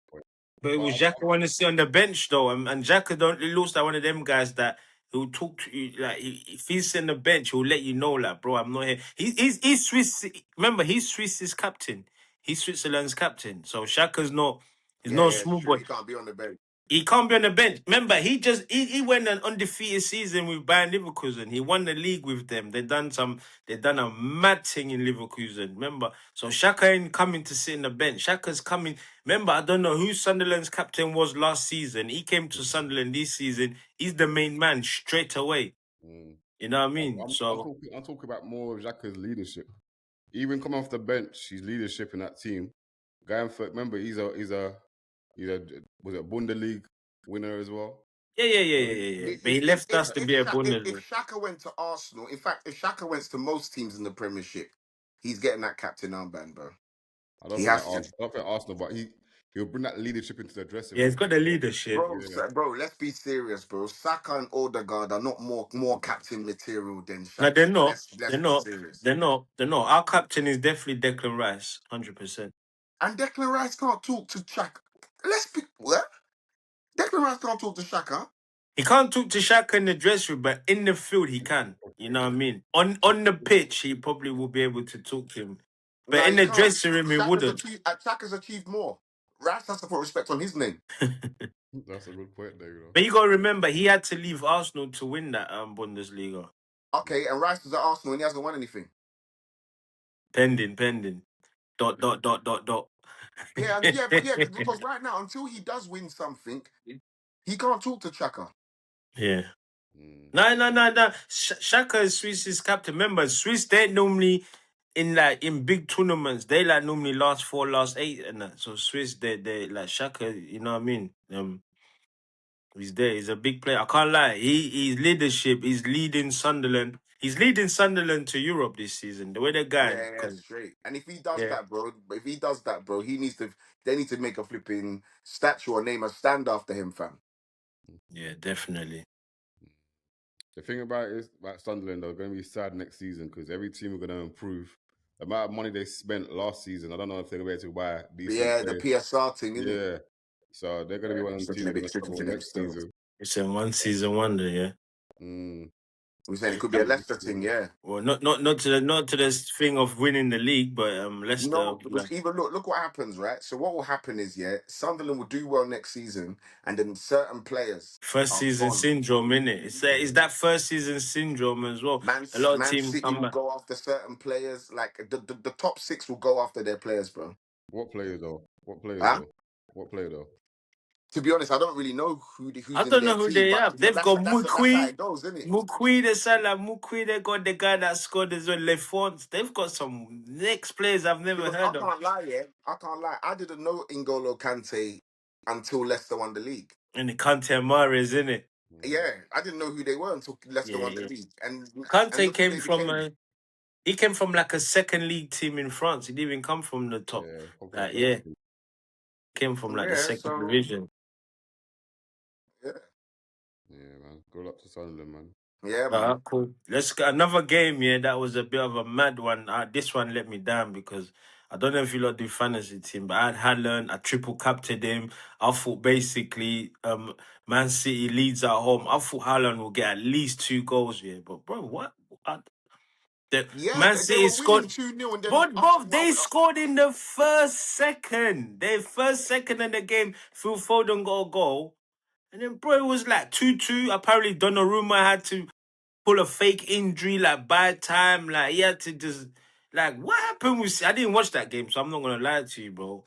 But it was Xhaka want to sit on the bench though, and Xhaka don't. It looks like one of them guys that he'll talk to you like if he's in the bench, he'll let you know like, bro, I'm not here. He's Swiss. Remember, he's Swiss's captain. He's Switzerland's captain. So Xhaka's not. He's no small boy. He can't be on the bench. He can't be on the bench. Remember, he went an undefeated season with Bayern Leverkusen. He won the league with them. They done a mad thing in Leverkusen. Remember, so Xhaka ain't coming to sit in the bench. Xhaka's coming. Remember, I don't know who Sunderland's captain was last season. He came to Sunderland this season. He's the main man straight away. You know what I mean? I'm talking about more of Xhaka's leadership. Even coming off the bench, his leadership in that team. Going for, remember, he's a was it Bundesliga winner as well? Yeah. But he left us to be a Bundesliga. If Xhaka went to Arsenal, in fact, if Xhaka went to most teams in the Premiership, he's getting that captain armband, bro. I don't think Arsenal, but he'll bring that leadership into the dressing room. Yeah, he's got the leadership. Bro, let's be serious, bro. Saka and Odegaard are not more captain material than Xhaka. No, they're not. They're not. Our captain is definitely Declan Rice, 100%. And Declan Rice can't talk to Xhaka. What? Declan Rice can't talk to Xhaka. He can't talk to Xhaka in the dressing room, but in the field he can. You know what I mean? On the pitch, he probably will be able to talk to him. But in the dressing room, he wouldn't. Xhaka's achieved more. Rice has to put respect on his name. That's a good point there, you know. But you got to remember, he had to leave Arsenal to win that Bundesliga. Okay, and Rice is at Arsenal and he hasn't won anything. Pending. ... Yeah, because right now, until he does win something, he can't talk to Xhaka. Yeah. No. Xhaka is Swiss's captain. Remember, Swiss, they normally in big tournaments, they normally last 4, last 8 and that. So Swiss, they like Xhaka, you know what I mean? He's there. He's a big player. I can't lie. He's leadership. He's leading Sunderland. He's leading Sunderland to Europe this season. The way they're going. Yeah, straight. And if he does that, bro, they need to make a flipping statue or name a stand after him, fam. Yeah, definitely. The thing about Sunderland, they're going to be sad next season because every team are going to improve. The amount of money they spent last season, I don't know if they're going to be able to buy decent players. The PSR thing, isn't it? So they're going to be one of the teams going to struggle next season. It's a one-season wonder, yeah. We're saying it could be a Leicester thing, yeah. Well, not to this thing of winning the league, but Leicester. No, because even look what happens, right? So what will happen is, yeah, Sunderland will do well next season, and then certain players First are season gone. syndrome, innit? It's that first season syndrome as well. A lot of Man teams City come will back. go after certain players. Like the top six will go after their players, bro. What player though? What player Huh? though? What player though? To be honest, I don't really know I who's in don't their know who team, they have. but They've got that's how Mukwi. it goes, isn't it? Mukwi, they sound like Mukwi. They got the guy that scored as well, Lefort. They've got some next players I've never Because I heard of. can't lie, yeah, I can't lie. I didn't know N'Golo Kante until Leicester won the league. And the Kante Mares, innit? Yeah, I didn't know who they were until Leicester Yeah, won the yeah. league, and Kante look who came they from became. he came from like a second league team in France. He didn't even come from the top. Yeah, come from Like, first. yeah, came from like the Yeah, second so division. yeah, Yeah, man. Good luck to Sunderland, man. yeah, man. Cool. Let's get another game. Yeah, that was a bit of a mad one. This one let me down because I don't know if you lot do fantasy team, but I had Haaland. I triple captained him. I thought basically, Man City leads at home. I thought Haaland will get at least 2 goals. Yeah, but bro, what? The Yeah, Man they City were winning scored. 2-0, and then But bro, they scored in the first second. Their first second of the game. Phil Foden got a goal. And then, bro, it was like 2-2. Apparently, Donnarumma had to pull a fake injury, like, by time. Like, he had to just... Like, what happened with... I didn't watch that game, so I'm not going to lie to you, bro.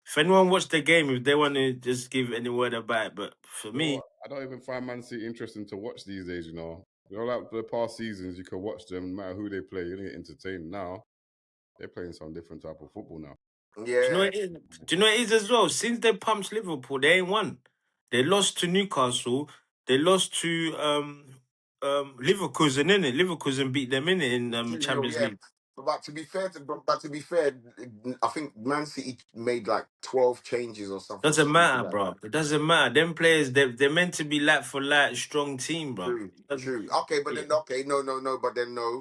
If anyone watched the game, if they want to just give any word about it. But for You know me... what? I don't even find Man City interesting to watch these days, you know. You know, like the past seasons, you could watch them, no matter who they play, you're going to get entertained. Now, they're playing some different type of football now. Do you know yeah, what it is? Do you know what it is as well? Since they pumped Liverpool, they ain't won. They lost to Newcastle. They lost to Leverkusen, innit? Leverkusen beat them in 2-0, Champions yeah. League. But to be fair, I think Man City made like 12 changes or something Doesn't stupid matter, like that. bro. It doesn't matter. Them players, they're meant to be like for like strong team, bro. True, true. Okay, but Yeah. then okay, no, but then no,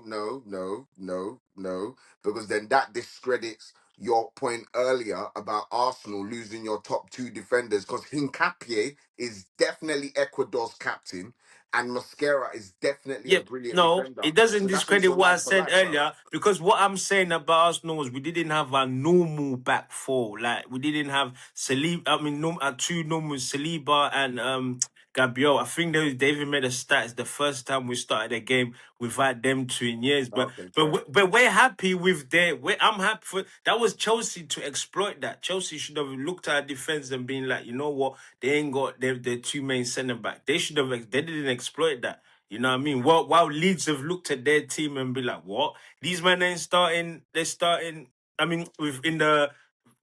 because then that discredits your point earlier about Arsenal losing your top two defenders because Hincapié is definitely Ecuador's captain and Mosquera is definitely a Yep. brilliant No, defender. it doesn't So that's also discredit what I like for said like, bro. earlier because what I'm saying about Arsenal was we didn't have a normal back four. Like we didn't have Saliba. I mean, two normal Saliba and Gabriel. I think they even made a stats the first time we started a game without them two in years. But Okay, but fair. but we're happy with their. I'm happy for that. Was Chelsea to exploit that? Chelsea should have looked at our defense and been like, you know what? They ain't got their two main centre back. They should have. They didn't exploit that. You know what I mean? While Leeds have looked at their team and be like, what? These men ain't starting, they're starting, I mean, within the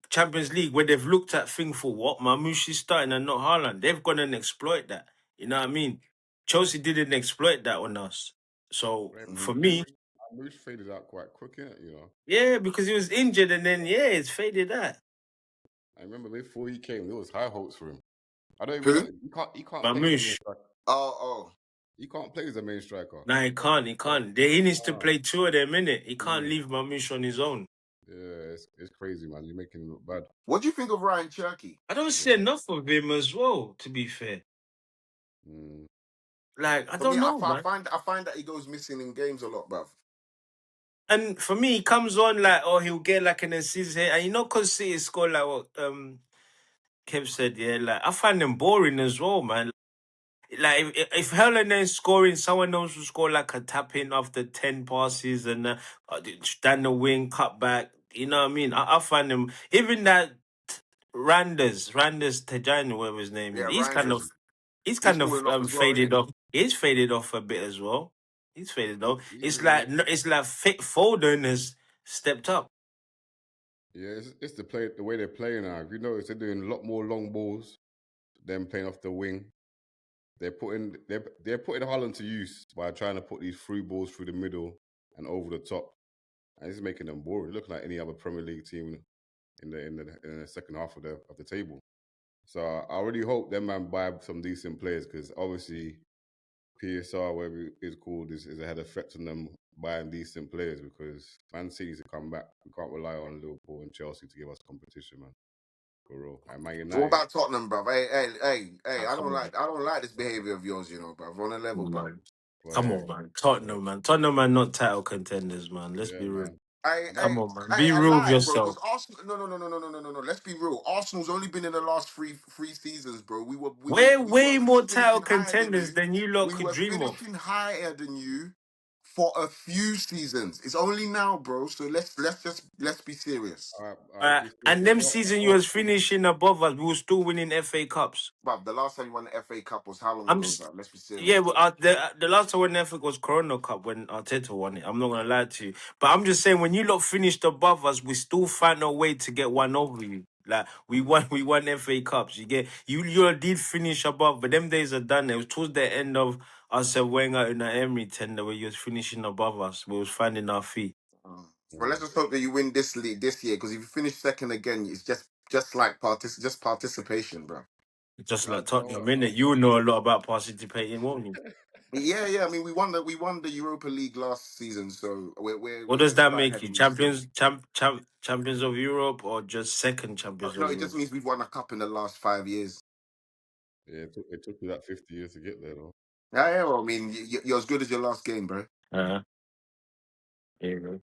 Champions League where they've looked at thing for what? Mamouche is starting and not Haaland. They've gone and exploit that. You know what I mean? Chelsea didn't exploit that on us. So Right, for Mm. me, Moose faded out quite quick, innit, you know. yeah, because he was injured and then, yeah, it's faded out. I remember before he came, there was high hopes for him. I don't even know. Who? He can't play as a main Mamouche. striker. Oh. He can't play as a main striker. Nah, he can't. He can't. He needs to play two of them, innit? He can't Mm. leave Mamouche on his own. Yeah, it's crazy, man. You're making him look bad. What do you think of Ryan Cherky? I don't see enough of him as well, to be fair. Mm. Like, I For me, don't know, man. I find that he goes missing in games a lot, bruv. And for me, he comes on like, oh, he'll get like an assist here. And you know, because City scored like what Kev said, yeah, like, I find them boring as well, man. Like, if Helen ain't scoring, someone else will score like a tap in after 10 passes and stand the wing, cut back. You know what I mean? I find them, even that Randers Tajani, whatever his name is, Yeah, he's he's kind of falling off as well, isn't faded off. He's faded off a bit as well. He's faded off. he? It's like Foden has stepped up. Yeah, it's the way they're playing now. If you notice, they're doing a lot more long balls than playing off the wing. They're putting Haaland to use by trying to put these through balls through the middle and over the top, and it's making them boring. Looking like any other Premier League team in the second half of the table. So I really hope them man buy some decent players because obviously PSR, whatever it's called, is had effect on them buying decent players because Man City to come back. We can't rely on Liverpool and Chelsea to give us competition, man. For real. And Man So what United, about Tottenham, bruv? Hey, Ah, I come on. don't like this behavior of yours, you know, bruv. On a level, Come bruv. on. But Come yeah, on, man. Tottenham, man. Tottenham, man, not title contenders, man. Let's yeah, be real. man. Come on, man. Be I real with lied, bro. Because yourself. Arsenal, no. Let's be real. Arsenal's only been in the last three seasons, bro. We're We way were more title finishing higher than contenders you. than you lot We could were dream of. finishing higher than you for a few seasons. It's only now, bro. So let's be serious. If we And if them we season you was finishing above us, we were still winning FA Cups. But the last time you won the FA Cup was how long I'm ago, just, bro? Let's be serious, yeah, but bro. the last time I won FA was Corona Cup when Arteta won it. I'm not gonna lie to you, but I'm just saying when you lot finished above us, we still found a way to get one over you. Like we won FA Cups. You get you did finish above, but them days are done. It was towards the end of us Wenger in the Emery tender where you was finishing above us. We was finding our feet. Well, let's just hope that you win this league this year. Because if you finish second again, it's just like participation, bro. Just like bro, Tottenham, innit? You know a lot about participating, won't you? Yeah. I mean, we won the Europa League last season, so What we're does gonna that start make you? heavily still. Champions of Europe or just second champions No, of it just Europe? means we've won a cup in the last 5 years. yeah, it took you that 50 years to get there, though. Yeah. Well, I mean, you're as good as your last game, bro. Uh, there you go.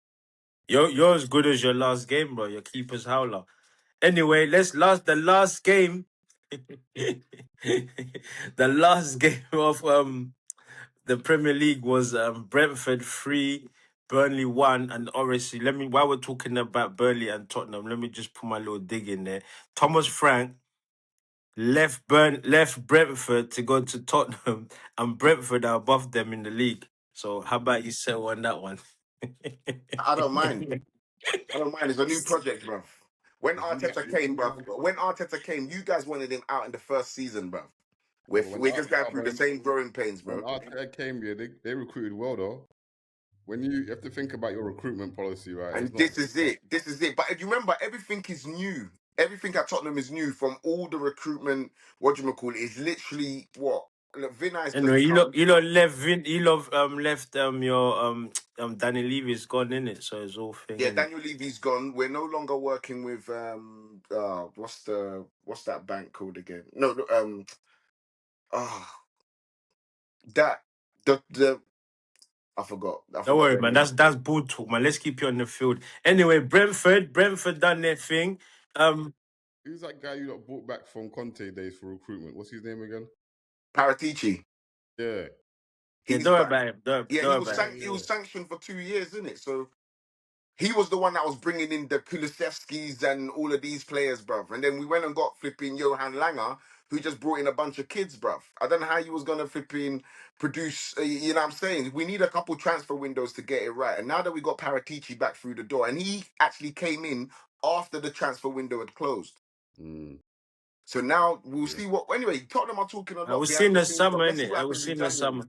You're as good as your last game, bro. Your keeper's howler. Anyway, the last game. The last game of the Premier League was Brentford 3, Burnley 1, and obviously while we're talking about Burnley and Tottenham, let me just put my little dig in there. Thomas Frank left Brentford to go to Tottenham, and Brentford are above them in the league. So how about you settle on that one? I don't mind. I don't mind. It's a new project, bro. When Arteta came, bro. When Arteta came, you guys wanted him out in the first season, bro. Yeah, We're just going through the same growing pains, when bro. Arteta came here, they recruited well, though. When you have to think about your recruitment policy, right? It's And not. this is it. This is it. But if you remember, everything is new. Everything at Tottenham is new. From all the recruitment, what do you call it? Is literally what. Look, Vinay's Anyway, just come. left your Danny Levy's gone in it, so it's all thing Yeah, in it. Daniel Levy's gone. We're no longer working with what's that bank called again? No, ah that the I forgot. I Don't forgot worry, their man. name. That's ball talk, man. Let's keep you on the field. Anyway, Brentford done their thing. Who's that guy you got brought back from Conte days for recruitment? What's his name again? Paratici. Yeah. Yeah, He's don't worry back. about him. Yeah, Don't worry about him. he was sanctioned for 2 years, isn't it? So he was the one that was bringing in the Kulusevskis and all of these players, bruv. And then we went and got flipping Johan Langer, who just brought in a bunch of kids, bruv. I don't know how you was going to flipping produce, you know what I'm saying? We need a couple transfer windows to get it right. And now that we got Paratici back through the door, and he actually came in after the transfer window had closed. Mm, So now we'll yeah. see what. Anyway, Tottenham are talking a I lot was seeing behind the the scenes, but summer let's in see it. what I was happens in seeing the January. summer.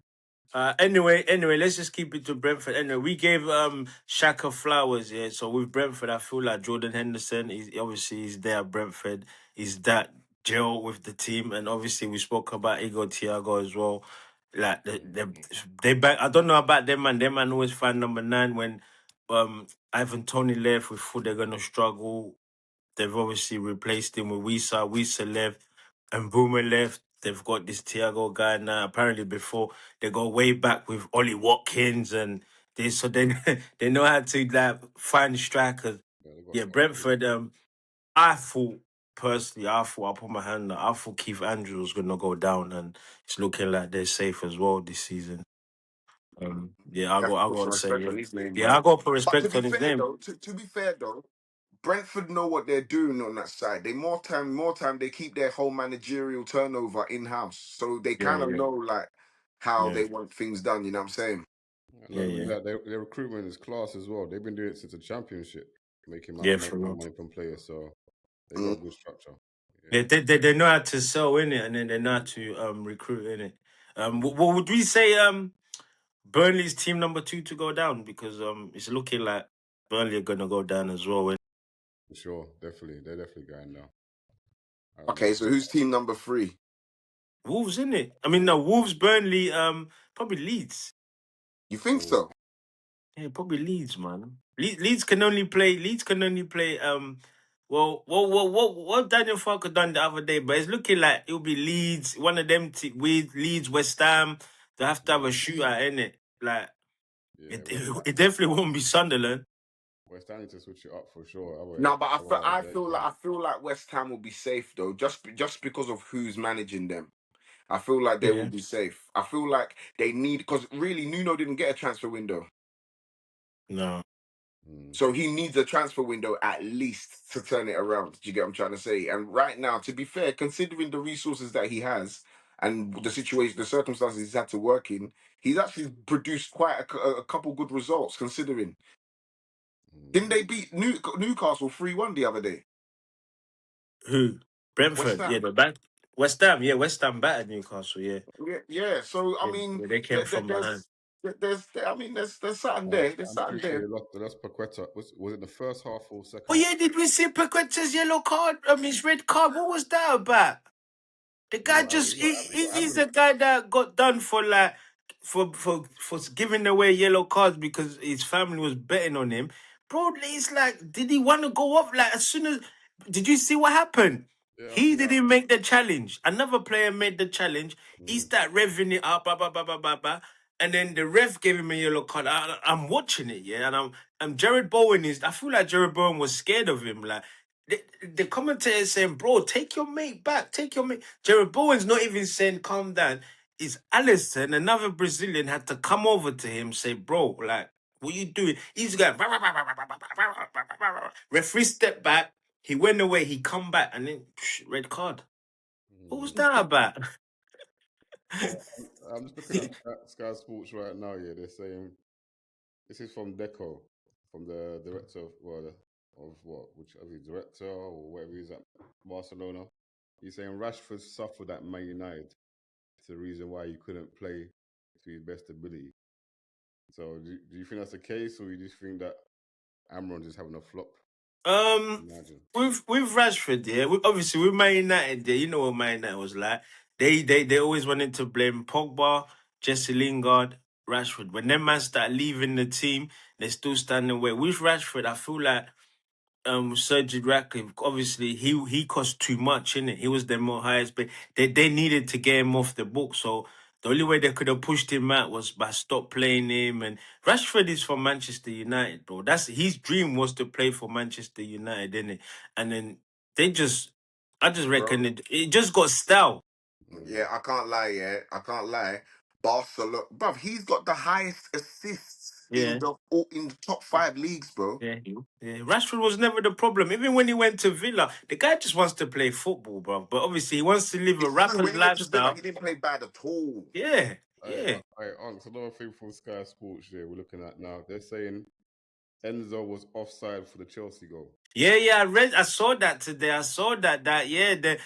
Anyway, let's just keep it to Brentford. Anyway, we gave Shaka flowers, yeah. So with Brentford, I feel like Jordan Henderson he's there at Brentford. He's that gel with the team, and obviously we spoke about Igor Thiago as well. Like they back. I don't know about them man. Them man always find number 9 when Ivan Tony left. We thought they're gonna struggle. They've obviously replaced him with Wisa. Wisa left, and Boomer left. They've got this Thiago guy now. Apparently, before they go way back with Ollie Watkins and this, so they they know how to like find strikers. Yeah, they got Yeah, some. Brentford. I thought personally, I put my hand up. I thought Keith Andrews was gonna go down, and it's looking like they're safe as well this season. Yeah, You have to I put got some to say, respect yeah, on his name, yeah, bro. I got to put But to respect be on his fair name. though, to be fair though, Brentford know what they're doing on that side. They more time they keep their whole managerial turnover in house, so they Yeah, kind of yeah, know like how yeah, they want things done. You know what I'm saying? And yeah, not only yeah, that, their recruitment is class as well. They've been doing it since the championship, making yeah, money for real. from players. So they got Mm. a good structure. Yeah, Yeah, they know how to sell in it, and then they know how to recruit in it. What would we say? Burnley's team number 2 to go down because it's looking like Burnley are gonna go down as well. for sure. Definitely. They're definitely going now. Okay, so who's team number 3? Wolves in it. I mean, no, Wolves, Burnley, probably Leeds. You think Oh, so? Yeah, probably Leeds, man. Leeds can only play. Leeds can only play. What Daniel Farker done the other day, but it's looking like it'll be Leeds. One of them, Leeds, West Ham. They have to have a shootout in it. Like Yeah, it, West Ham, it definitely won't be Sunderland. West Ham need to switch it up for sure. No, but Otherwise, I feel like West Ham will be safe though, just because of who's managing them. I feel like they will Yeah. be safe. I feel like they need because really Nuno didn't get a transfer window, No. mm, so he needs a transfer window at least to turn it around. Do you get what I'm trying to say? And right now, to be fair, considering the resources that he has and the situation, the circumstances he's had to work in, he's actually produced quite a couple good results. Considering didn't mm. they beat Newcastle 3-1 the other day? Who? West Brentford. Yeah, Ham. the back. West Ham. Yeah, West Ham battered Newcastle. Yeah. Yeah, yeah. So I Yeah, mean, yeah, they came from behind. I mean, there's something I'm, there. There's I'm something pretty sure there. they lost Paqueta. Was it the first half or Oh second? yeah, did we see Paqueta's yellow card? His red card. What was that about? The He guy got just he got he's ambushed. the guy that got done for like for giving away yellow cards because his family was betting on him. Bro, it's like, did he want to go off? Like as soon as did you see what happened? Yeah, I He see that. didn't make the challenge. Another player made the challenge. He Mm, started revving it up, bah, bah, bah, bah, bah, bah. And then the ref gave him a yellow card. I'm watching it, yeah, and I'm Jared Bowen is. I feel like Jared Bowen was scared of him. Like the commentator is saying, "Bro, take your mate back. Take your mate." Jared Bowen's not even saying, "Calm down." It's Allison, another Brazilian, had to come over to him, say, "Bro, like, what you doing?" He's going. Referee stepped back. He went away. He come back, and then red card. What was mm. that about? Yeah, I'm just looking at Sky Sports right now. Yeah, they're saying this is from Deco, from the director of which of the director or whatever he's at Barcelona. He's saying Rashford suffered at Man United. It's the reason why he couldn't play to his best ability. So do you think that's the case, or you just think that Amron just having a flop? Um, Imagine. with Rashford, yeah, obviously with Man United, yeah, you know what Man United was like. They always wanted to blame Pogba, Jesse Lingard, Rashford. When them man start leaving the team, they still standing away. With Rashford, I feel like Serge Ratcliffe, obviously he cost too much in it. He was their more highest, but they needed to get him off the book. So the only way they could have pushed him out was by stop playing him. And Rashford is from Manchester United, bro. That's his dream was to play for Manchester United, innit? And then I just Bro. reckon it just got stale. Yeah, I can't lie. Yeah, I can't lie. Barcelona, bro, he's got the highest assists Yeah. in the top 5 leagues, bro. Yeah, yeah. Rashford was never the problem. Even when he went to Villa, the guy just wants to play football, bro. But obviously, he wants to live a It's true. rapper's When he went to Villa, lifestyle. he didn't play bad at all. Yeah, Hey, yeah, Unkz, another thing from Sky Sports here we're looking at now. They're saying Enzo was offside for the Chelsea goal. yeah. I saw that today. I saw that. Yeah,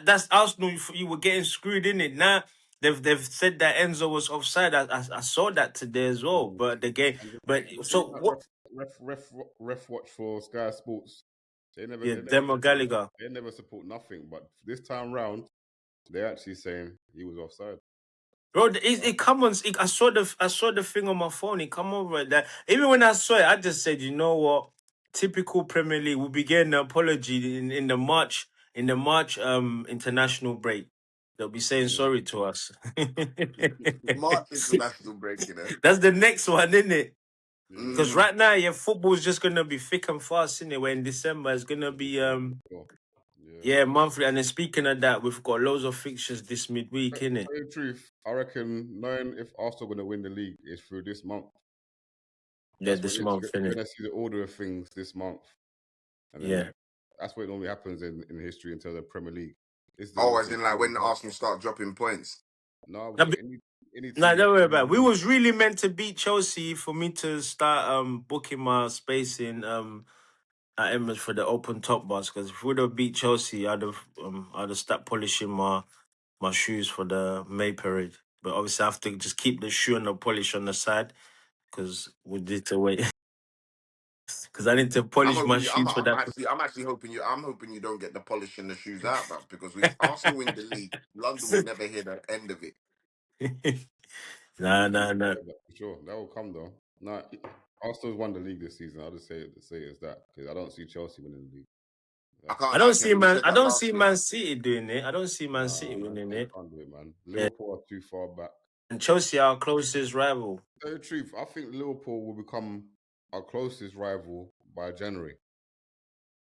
that's Arsenal. You were getting screwed in it. Now they've said that Enzo was offside. I saw that today as well. Mm. But the game, And but the so thing about what? ref watch for Sky Sports, Yeah, Demo support Gallagher. they never support nothing. But this time round, they're actually saying he was offside. Bro, it come on. I saw the thing on my phone. It come over that. Even when I saw it, I just said, you know what? Typical Premier League. We'll be getting an apology in the March international break. They'll be saying Mm. sorry to us. March international break, you know. That's the next one, isn't it? Yeah. Because right now, yeah, football is just gonna be thick and fast, isn't it? Where in December it's gonna be Oh, yeah. yeah, monthly. And then speaking of that, we've got loads of fixtures this midweek, Tell innit? you the truth, I reckon knowing if Arsenal going to win the league is through this month. Yeah, That's when this month, you're innit? going to see the order of things this month, and Yeah. then that's what normally happens in history in terms of Premier League. This is the Oh, most as in like when important part. Arsenal start dropping points. No, Now, because any nah, team don't that worry wins about it. the We league, was really meant to beat Chelsea for me to start booking my space in at Emirates for the open top bus. Because if we would have beat Chelsea, I'd have started polishing my shoes for the May parade. But obviously, I have to just keep the shoe and the polish on the side because we need to wait. Because I need to I'm polish my hoping you. shoes for that. I'm actually hoping you. I'm hoping you don't get the polish and the shoes out, bro. Because with Arsenal in the league, London will never hear the end of it. Nah, yeah, nah, nah. for sure that will come though. No, Arsenal's won the league this season. I'll just say it as that because I don't see Chelsea winning the league. I That's can't lie, Kevin. You said I that don't last see year. Man City doing it. I don't see Man nah, City man, winning they it. can't do it, man. Yeah. Liverpool are too far back. And Chelsea are our closest rival. Tell you the truth, I think Liverpool will become our closest rival by January.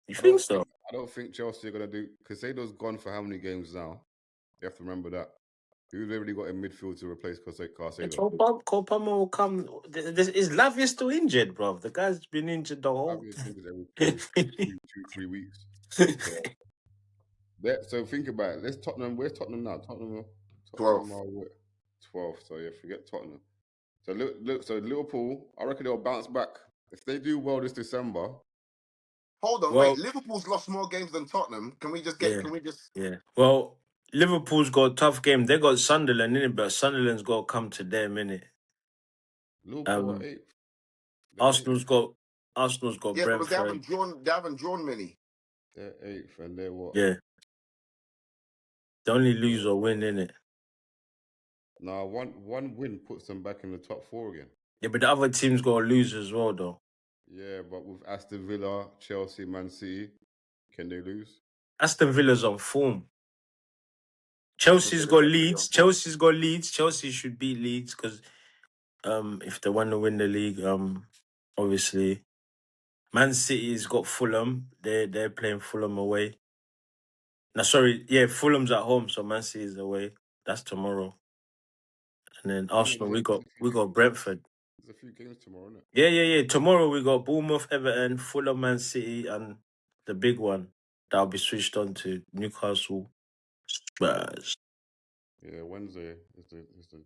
You think so? I don't think Chelsea are gonna do. Casado's gone for how many games now? You have to remember that. Who's already got in midfield to replace Casado? Cole Palmer will come. Is Lavia still injured, bro? The guy's been injured the whole. I've been every 3 weeks. So think about it. Let's Tottenham. Where's Tottenham now? Tottenham 12. are 12. So yeah, forget Tottenham. So look. So Liverpool, I reckon they'll bounce back if they do well this December. Hold on, Well, wait. Liverpool's lost more games than Tottenham. Can we just yeah, Can we just? yeah. Well, Liverpool's got a tough game. They got Sunderland in it, but Sunderland's got to come to their minute. Liverpool are eighth. Arsenal's got Yeah, because Brentford. They haven't drawn many. They're eighth, and they're what? Yeah. They only lose or win, innit? Now, one win puts them back in the top 4 again. Yeah, but the other team's got to lose as well, though. Yeah, but with Aston Villa, Chelsea, Man City, can they lose? Aston Villa's on form. Chelsea's got Leeds. Chelsea should beat Leeds because if they want to win the league, obviously. Man City's got Fulham. They're playing Fulham away. No, sorry, yeah, Fulham's at home, so Man City's away. That's tomorrow. And then Arsenal, we got Brentford. There's a few games tomorrow, isn't it? Yeah. Tomorrow we got Bournemouth, Everton, Fulham, Man City, and the big one that'll be switched on to Newcastle Spurs. Yeah, Wednesday is it Wednesday?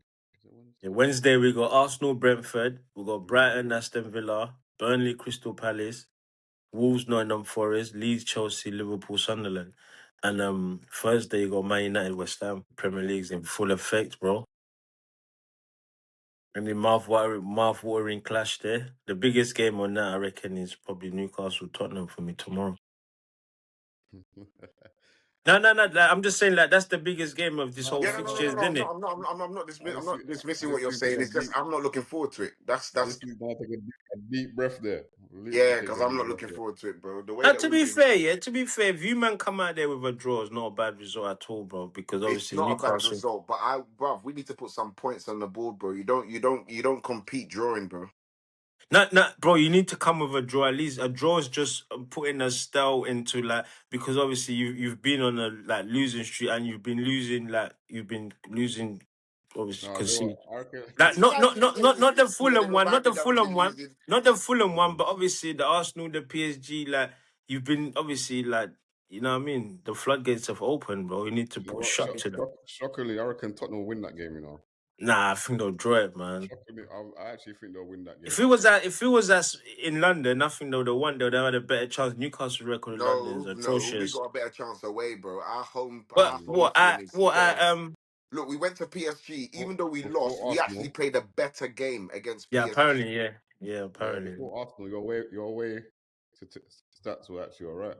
Yeah, Wednesday we got Arsenal, Brentford. We got Brighton, Aston Villa, Burnley, Crystal Palace, Wolves, Nottingham Forest, Leeds, Chelsea, Liverpool, Sunderland. And Thursday you got Man United, West Ham. Premier League's in full effect, bro. Any mouth-watering clash there. The biggest game on that, I reckon, is probably Newcastle Tottenham for me tomorrow. No. Like, I'm just saying, like, that's the biggest game of this whole fixtures, No. isn't it? I'm not dismissing what you're Just take saying. It's just I'm not looking forward to it. That's Just need to take a deep breath there. yeah, because I'm not looking forward to it, bro. The way Now, that to be fair, if you man come out there with a draw, it's not a bad result at all, bro. Because it's obviously not a bad Newcastle. result, but bruv, we need to put some points on the board, bro. You don't compete drawing, bro. Bro, you need to come with a draw. At least a draw is just putting a style into like because obviously you've been on a like losing streak and you've been losing. Obviously, No, because I reckon like This guy's been saying not this the this season Fulham one, not the that we've Fulham been one, losing. not the Fulham one, but obviously the Arsenal, the PSG, like you've been obviously like you know what I mean. The floodgates have opened, bro. You need to put a shut to them. shockingly, I reckon Tottenham will win that game. You know, Nah, I think they'll draw it, man. shockingly, I actually think they'll win that game. If it was in London, I think they'd have had a better chance. Newcastle record in London is No, we atrocious. got a better chance away, bro. Our But home form is fair. um Look, we went to PSG. Even though we lost, Before we actually Arsenal, played a better game against yeah, PSG. apparently, yeah, apparently. before Arsenal, your way to stats were actually all right.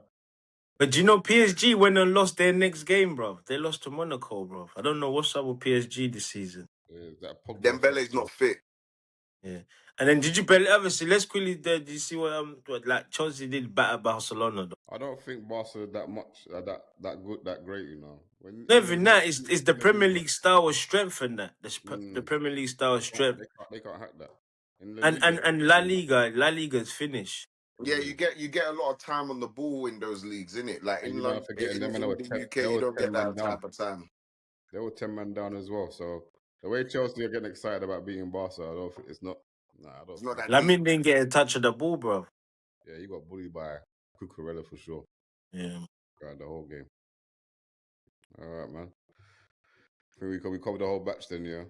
But do you know PSG went and lost their next game, bro? They lost to Monaco, bro. I don't know what's up with PSG this season. That Pogba Dembele's not fit. Yeah. And then did you obviously let's quickly did you see what like Chelsea did batter Barcelona though? I don't think Barca that much that good that great. You know, when Not in the even league, that, it's the in the Premier league, League style of strength and that. The Premier League style of strength. they can't hack that. In the And league, and La Liga's finished. Yeah, you get a lot of time on the ball in those leagues, innit? Like and in you know, London, forgetting them, and in the UK, they you were don't get 10 man that down. type of time. They were 10 man down as well. So the way Chelsea are getting excited about beating Barca, I don't think it's not. Nah, I don't. It's not that deep. Lamine didn't get a touch of the ball, bro. Yeah, you got bullied by Cucurella for sure. Yeah. Throughout the whole game. All right, man. I think we covered the whole batch then, yeah.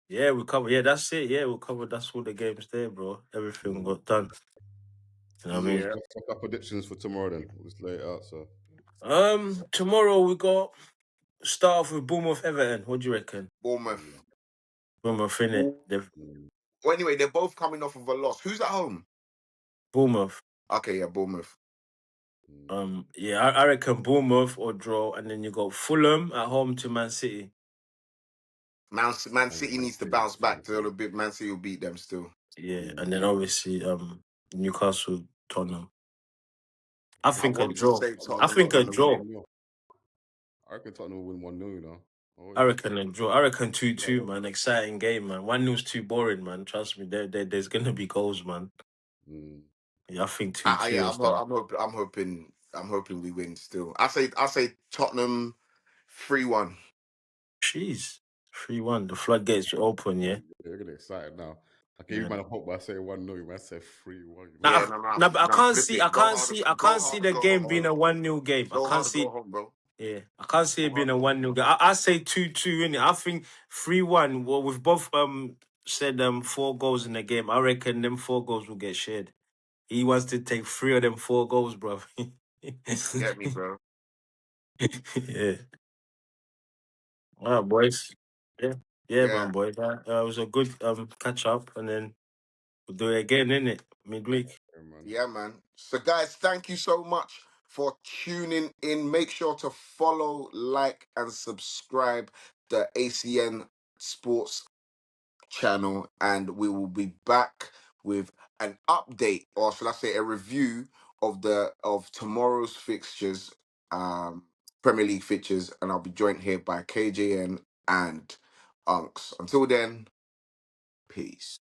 Yeah, we covered. Yeah, that's it. Yeah, we covered. That's all the games there, bro. Everything got done. You know what I mean? What's our predictions for tomorrow then? We'll just lay it out. So Tomorrow we got start off with Bournemouth Everton. What do you reckon? Bournemouth. Bournemouth in it. Well, anyway, they're both coming off of a loss. Who's at home? Bournemouth. Okay, yeah, Bournemouth. Yeah, I reckon Bournemouth or draw, and then you got Fulham at home to Man City. Man City needs to bounce back to a little bit. Man City will beat them still. Yeah, and then obviously Newcastle Tottenham. I think a want to draw. say Tottenham I think are a gonna draw. I reckon Tottenham will win 1-0, you know. What I you think? reckon a draw. I reckon 2-2, man. Exciting game, man. 1-0's too boring, man. Trust me, there's gonna be goals, man. Mm. Yeah, I think 2-2 Yeah, or so. I'm hoping we win still. I say Tottenham 3-1. Jeez. 3-1. The floodgates are open, yeah? You're getting excited now. I gave you Yeah. man a hope by saying 1-0. Man said 3-1. You Nah, mad? Yeah, no, nah, but I can't flip see. it. I can't see. I Go can't see hard or the go game being home. a 1-0 game. I Go can't hard or see. go home, bro. Yeah, I can't see Go it being hard a or go 1-0 home. game. I say 2-2 in it. I think 3-1. Well, we've both said 4 goals in the game. I reckon them 4 goals will get shared. He wants to take 3 of them 4 goals, bro. Get me, bro. Yeah. All right, boys. Yeah. Yeah, Yeah. man, boys. It was a good catch up, and then we'll do it again, innit? Midweek. Yeah, man. Yeah, man. So, guys, thank you so much for tuning in. Make sure to follow, like, and subscribe the ACN Sports channel, and we will be back with an update, or should I say, a review of tomorrow's fixtures, Premier League fixtures, and I'll be joined here by KJN and Unkz. Until then, peace.